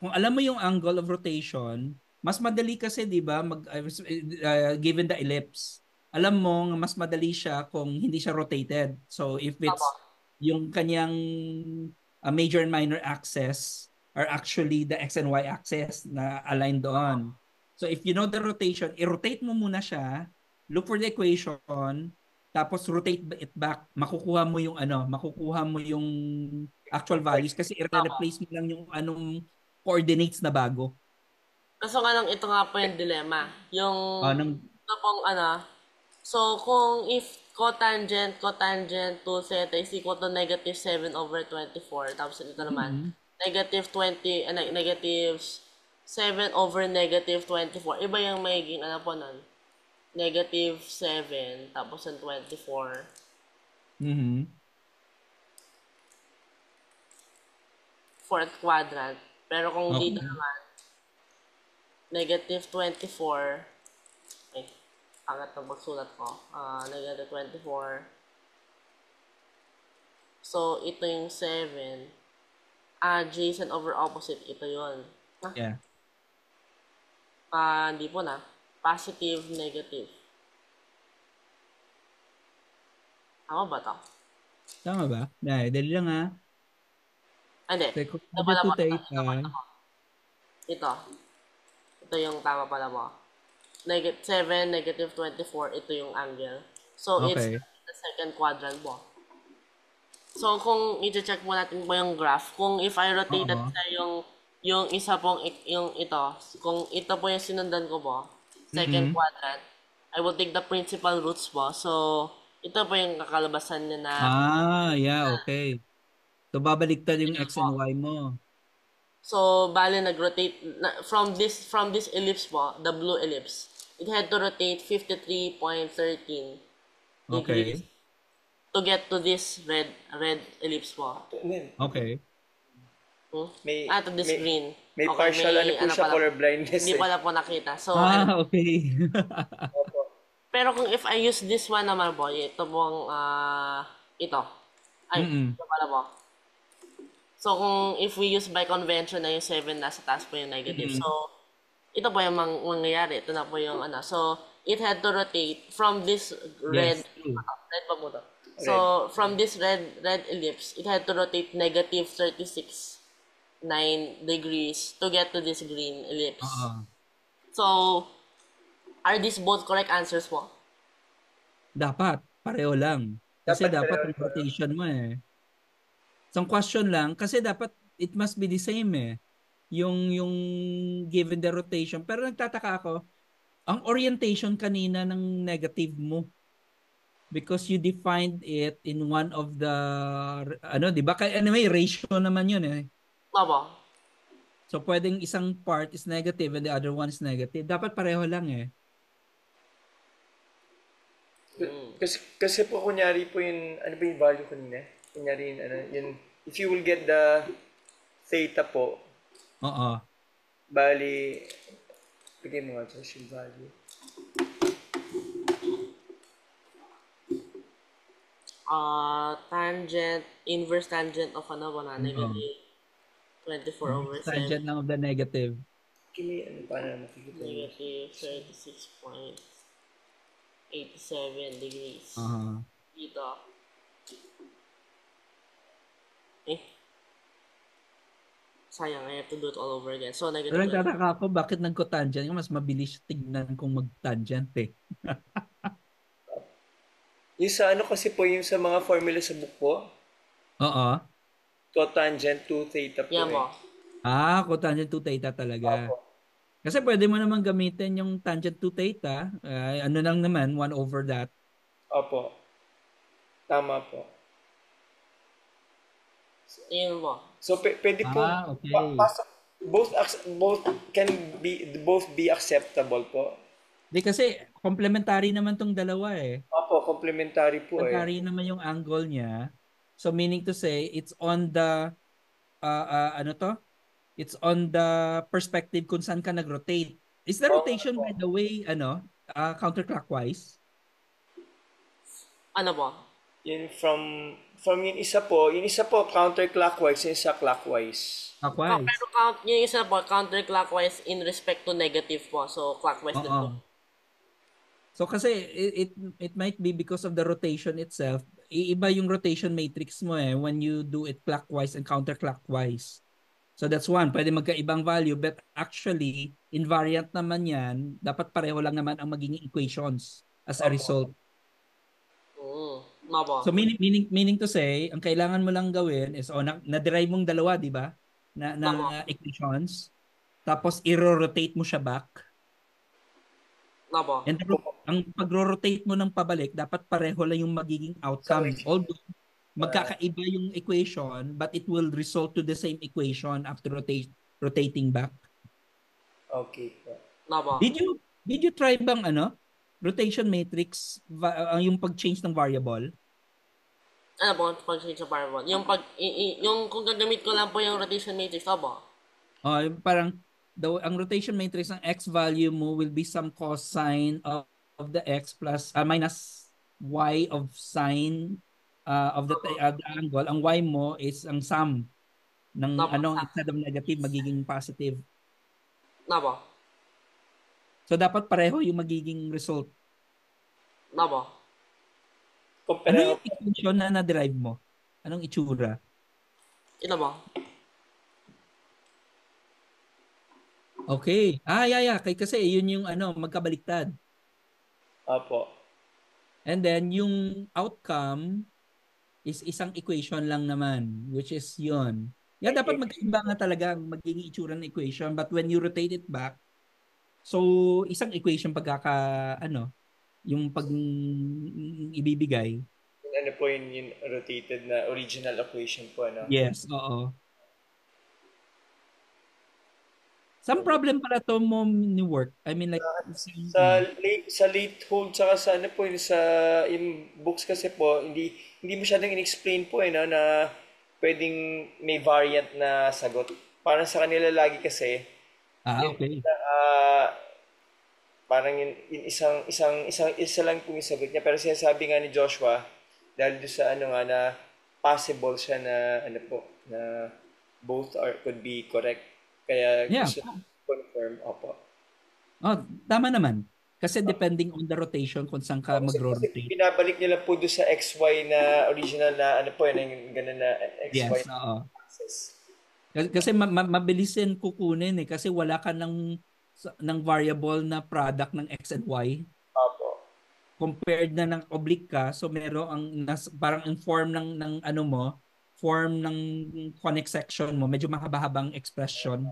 kung alam mo yung angle of rotation, mas madali kasi, di ba, given the ellipse, alam mo, mas madali siya kung hindi siya rotated. So, if Tama. it's yung kanyang major and minor axis are actually the X and Y axis na aligned doon. So if you know the rotation, i-rotate mo muna siya, look for the equation, tapos rotate it back, makukuha mo yung actual values kasi i-replace mo lang yung anong coordinates na bago. Kaso nga lang, ito nga po yung dilemma. Yung, Nang ito pong so kung if cotangent to theta is equal to negative 7 over 24, tapos ito naman, negative 20, negative 7 over negative 24, iba yung magiging po nun. Negative 7, tapos yung 24. Fourth quadrant. Pero kung dito naman, negative 24, angat na magsulat ko, negative 24. So, ito yung 7. Adjacent over opposite, ito yun. Yeah. Hindi po na. Positive, negative. Tama ba to? Tama ba? Dali lang ha. Hindi. Ito pala po. Ito. Ito yung tama pala mo. Negative 7, negative 24, ito yung angle. So, Okay. it's the second quadrant po. So, kung i-check mo natin po yung graph, kung if I rotated sa yung isa pong, yung ito, kung ito po yung sinundan ko po, second quadrant, I will take the principal roots po. So, ito po yung kakalabasan niya na, Yeah, okay. So, babaliktad yung X and Y mo. so, bali nag-rotate, from this ellipse po, the blue ellipse, it had to rotate 53.13 degrees to get to this red ellipse po. Okay. To this green. May partial po siya color blindness. Hindi pala po nakita. So, Okay. pero kung if I use this one naman po, ito pong, ito. Ito pala po. So, kung if we use by convention na yung 7 nasa taas po yung negative. So, ito po yung mangyayari. Ito na po yung So, it had to rotate from this red. Red pa mo to. So, from this red ellipse, it had to rotate negative 36.9 degrees to get to this green ellipse. So, are these both correct answers po? Dapat. Pareho lang. Kasi dapat yung rotation mo eh. Isang question lang. Kasi dapat it must be the same eh. Yung given the rotation. Pero nagtataka ako, ang orientation kanina ng negative mo. Because you defined it in one of the, di ba? Anyway, ratio naman yun eh. Opo. So, pwedeng isang part is negative and the other one is negative. Dapat pareho lang eh. Kasi po kunyari po yung, ano ba yung value kanina? Kunyari yung, if you will get the theta po, bali, bigay mo nga yung value. Inverse tangent of negative 24 over 7. Tangent lang of the negative. Paano makikita? Negative 36.87 degrees. Dito. Sayang, I have to do it all over again. So, negative. Pero nagtataka ako, bakit nagko-tangent? Mas mabilis tignan kung mag-tangent eh. Yung sa kasi po, yung sa mga formula sa book po. Cotangent to theta po cotangent to theta talaga. Kasi pwede mo naman gamitin yung tangent to theta. Ano lang naman, 1 over that. Opo. Tama po. Yun po. So, pwede po, okay. both be acceptable po. Di kasi complementary naman tong dalawa eh. Opo, complementary po complementary naman yung angle niya. So meaning to say, it's on the It's on the perspective kung saan ka nag-rotate. Is the rotation by the way counterclockwise? Ano po? Yun from yung isa po counterclockwise, yung isa clockwise. Clockwise. Pero yung isa po counterclockwise in respect to negative po. So clockwise din po. So kasi it might be because of the rotation itself. Iiba yung rotation matrix mo eh when you do it clockwise and counterclockwise. So that's one, pwede magkaibang value, but actually, invariant naman yan, dapat pareho lang naman ang magiging equations as a Opo. result. Opo. So meaning to say, ang kailangan mo lang gawin is na-derive mong dalawa, di ba? Opo. Na equations. Tapos i-rotate mo siya back. Opo. And ang pag-rotate mo ng pabalik, dapat pareho lang yung magiging outcome. Although magkakaiba yung equation, but it will result to the same equation after rotating back. Okay po. Opo. Did you try bang rotation matrix yung pag-change ng variable? Ano po, pag-change sa variable? Yung kung gagamit ko lang po yung rotation matrix, opo. Parang ang rotation matrix ng x value mo will be some cosine of the x plus minus y of sine of the angle. Ang y mo is ang sum ng instead of negative magiging positive. Opo. So dapat pareho yung magiging result. Opo. Ano yung equation na na-derive mo? Anong itsura? Ito po. Okay. Yeah. Kasi yun yung magkabaliktad. Opo. And then yung outcome is isang equation lang naman, which is yun. Yeah, dapat magkaiba nga talaga ang magiging itsura ng equation, but when you rotate it back, so isang equation yung pag ibibigay. Ano po yung rotated na original equation po, ano? Yes, oo. Some problem pala to mo ni work. I mean like sa late hold tsaka sa ano po yung books kasi po hindi masyadong in-explain po no, na pwedeng may variant na sagot. Parang sa kanila lagi kasi okay. Parang yung isa lang po yung sagot niya, pero sinasabi nga ni Joshua dahil doon sa na possible siya na na both could be correct. Kaya gusto confirm, opo. Tama naman. Kasi depending on the rotation kung saan ka mag-rotate. Kasi binabalik nila po doon sa XY na original na yung ganun na XY. Yes, oo. Kasi mabilisin kukunin kasi wala ka ng variable na product ng X and Y. Opo. Compared na ng oblique ka, so meron parang in form ng form ng conic section mo, medyo mahaba-habang expression.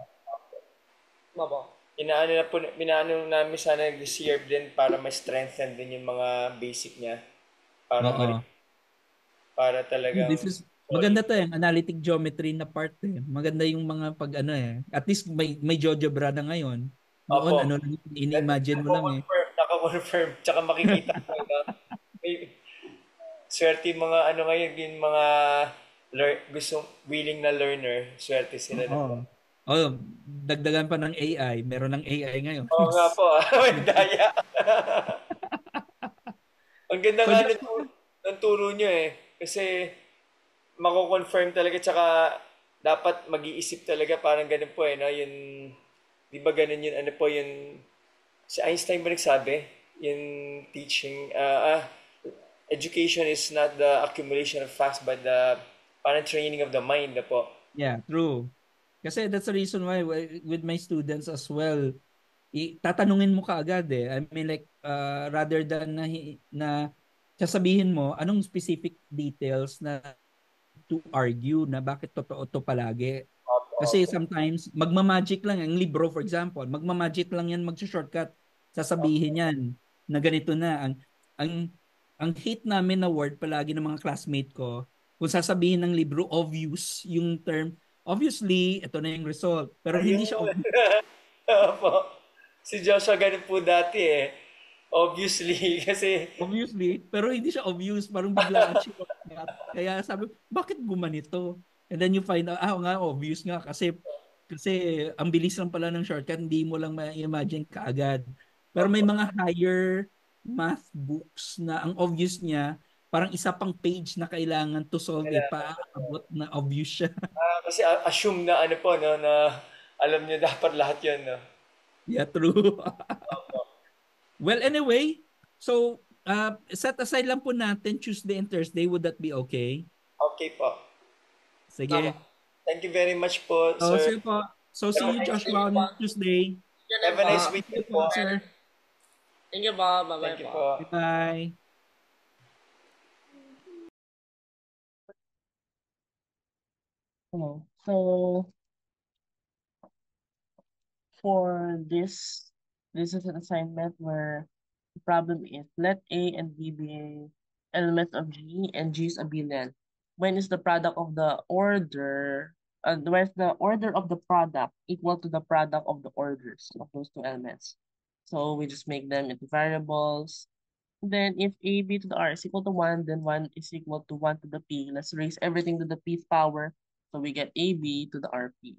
Opo. Inaano namin sana nag-reserve din para ma-strengthen din yung mga basic niya. Para talagang maganda to yung analytic geometry na part Maganda yung mga pag At least may GeoGebra na ngayon. Noon ini-imagine mo lang Naka-confirm. Tsaka makikita mo swerte yung mga ngayon, yung mga willing na learner, swerte sila na. Dagdagan pa ng AI. Meron ng AI ngayon. Oo nga po. Daya. Ang ganda nga ng turo nyo Kasi mako-confirm talaga tsaka dapat mag-iisip talaga parang ganun po no? Yun, di ba ganun yun, yun, si Einstein ba nagsabi? Yung teaching, education is not the accumulation of facts but the parang training of the mind na po. Yeah, true. Kasi that's the reason why with my students as well, tatanungin mo kaagad I mean like rather than na sasabihin mo anong specific details na to argue na bakit totoo to palagi. Kasi sometimes magma-magic lang ang libro for example, magma-magic lang yan mag-shortcut. Sasabihin yan na ganito na ang hate namin na word palagi ng mga classmate ko kung sasabihin ng libro obvious yung term. Obviously, ito na yung result. Pero hindi siya obvious. Si Joshua ganun po dati Obviously, kasi... Obviously, pero hindi siya obvious. Parang biglaan siya. Kaya sabi, bakit gumanito? And then you find out, obvious nga. Kasi ang bilis lang pala ng shortcut, hindi mo lang ma-imagine kaagad. Pero may mga higher math books na ang obvious niya, parang isa pang page na kailangan to solve paabot na obvious siya. Kasi assume na na alam niyo dapat lahat yun, no? Yeah, true. Well, anyway, so set aside lang po natin Tuesday and Thursday. Would that be okay? Okay po. Sige. Thank you very much po, So, sir. see you po. So, see Have a you, nice Thank Joshua, you week. po. on Tuesday. Yun lang Have a po. nice See you weekend po, po. sir. Thank you po. Bye-bye Thank you po. po. Bye-bye. Hello. So for this is an assignment where the problem is let A and B be elements of G and G is abelian. When is the product of the order where's the order of the product equal to the product of the orders of those two elements? So we just make them into variables. Then if AB to the R is equal to 1, then 1 is equal to 1 to the P. Let's raise everything to the P's power. So we get AB to the RP.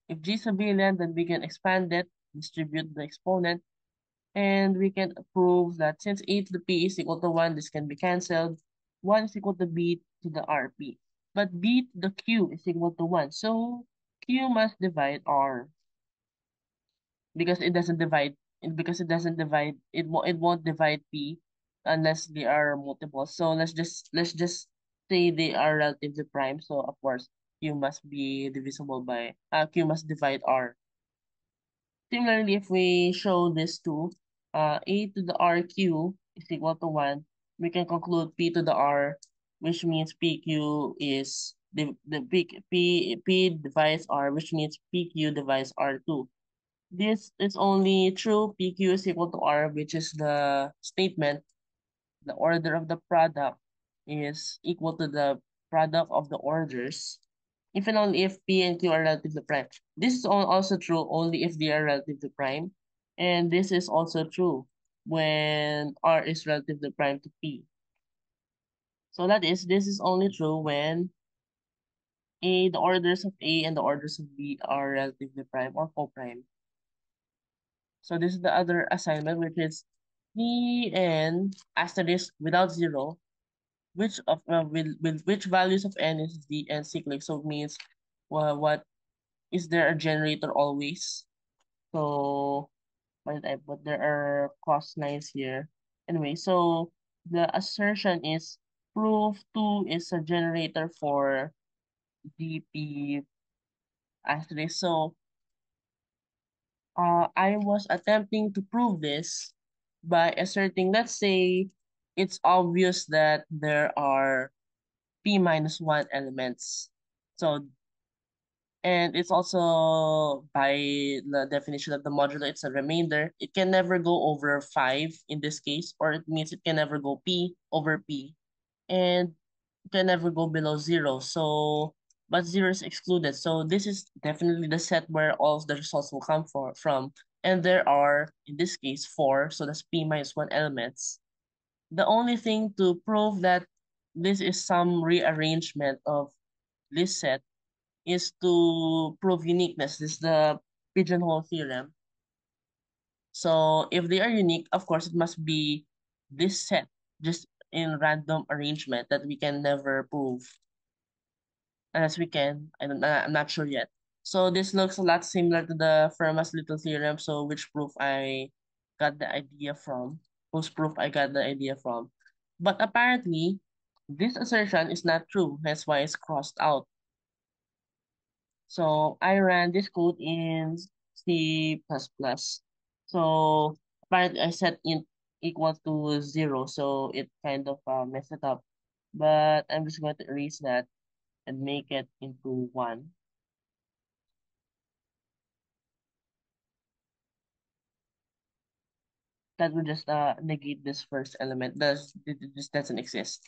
If G is abelian, then we can expand it, distribute the exponent, and we can prove that since A to the P is equal to 1, this can be cancelled. 1 is equal to B to the RP. But B to the Q is equal to 1. So Q must divide R because it doesn't divide it won't divide P unless they are multiple. So let's just say they are relatively prime. So of course Q must be divisible by Q must divide R. Similarly, if we show this to A to the RQ is equal to 1, we can conclude P to the R, which means PQ is the P divides R, which means PQ divides R2. This is only true PQ is equal to R, which is the statement the order of the product is equal to the product of the orders if and only if P and Q are relatively prime. This is also true only if they are relatively prime. And this is also true when R is relatively prime to P. So that is, this is only true when the orders of A and the orders of B are relatively prime or co-prime. So this is the other assignment, which is P and asterisk without zero which of with which values of n is the n cyclic. So it means what is there a generator always? So what did I put? There are cross lines here. Anyway, so the assertion is proof 2 is a generator for dp asterisk. So I was attempting to prove this by asserting, let's say it's obvious that there are p minus 1 elements. So, and it's also by the definition of the modulo, it's a remainder. It can never go over 5 in this case, or it means it can never go p over p. And it can never go below 0. So, but 0 is excluded. So this is definitely the set where all of the results will come from. And there are, in this case, 4. So that's p minus 1 elements. The only thing to prove that this is some rearrangement of this set is to prove uniqueness. This is the pigeonhole theorem. So if they are unique, of course, it must be this set, just in random arrangement that we can never prove. Unless we can, I'm not sure yet. So this looks a lot similar to the Fermat's little theorem, so which proof I got the idea from, whose proof I got the idea from. But apparently, this assertion is not true, that's why it's crossed out. So I ran this code in C++. So apparently I set int equal to 0, so it kind of messed it up. But I'm just going to erase that and make it into 1. That will just negate this first element. This doesn't exist.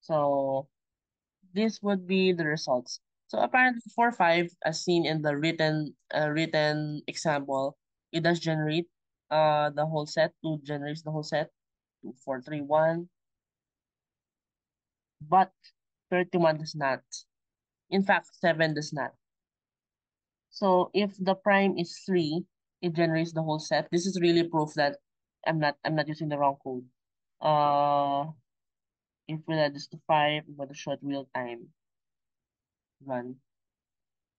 So this would be the results. So apparently for 5, as seen in the written example, it does generate the whole set. 2 generates the whole set. 2, 4, 3, 1. But 31 does not. In fact, 7 does not. So if the prime is 3, it generates the whole set. This is really proof that I'm not using the wrong code. If we add this to 5, with a short real time run.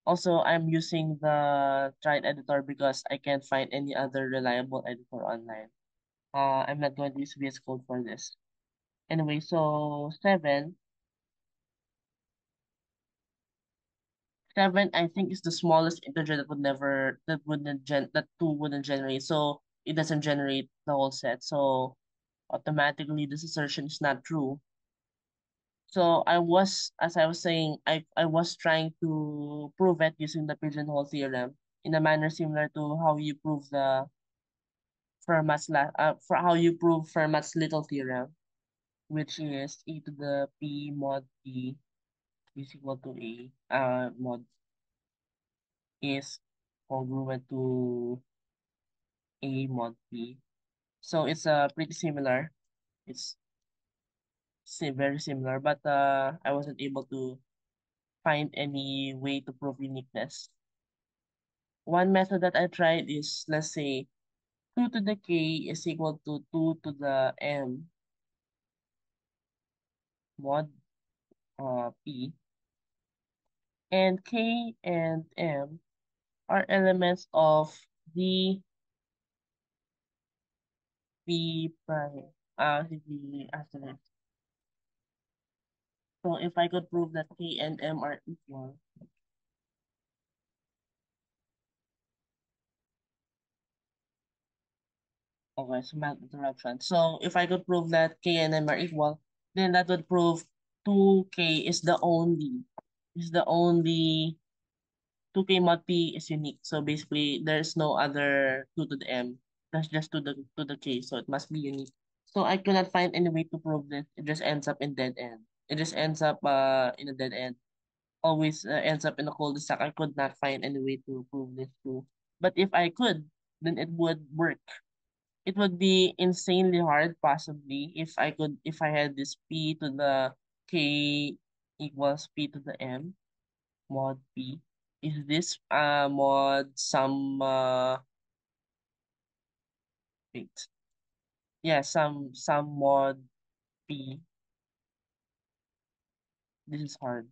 Also, I'm using the Tried editor because I can't find any other reliable editor online. I'm not going to use VS Code for this. Anyway, so 7 7, I think, is the smallest integer that that 2 wouldn't generate. So it doesn't generate the whole set. So automatically this assertion is not true. So as I was saying, I was trying to prove it using the pigeonhole theorem in a manner similar to how you prove for how you prove Fermat's little theorem, which is e to the p mod p is equal to a mod is congruent to a mod p. So it's pretty similar. It's very similar, but I wasn't able to find any way to prove uniqueness. One method that I tried is, let's say, 2 to the k is equal to 2 to the m mod p, and k and m are elements of the p prime, the asterisk. So if I could prove that k and m are equal, okay, so mild interruption. So if I could prove that k and m are equal, then that would prove 2k is the only 2k mod p is unique. So basically there's no other 2 to the m. That's just to the k. So it must be unique. So I cannot find any way to prove this. It just ends up in dead end. It just ends up in a dead end. Always ends up in a cul-de-sac. I could not find any way to prove this too. But if I could, then it would work. It would be insanely hard, possibly, if I had this p to the k equals p to the m mod p. Is this mod some wait. Yeah, some mod p. This is hard.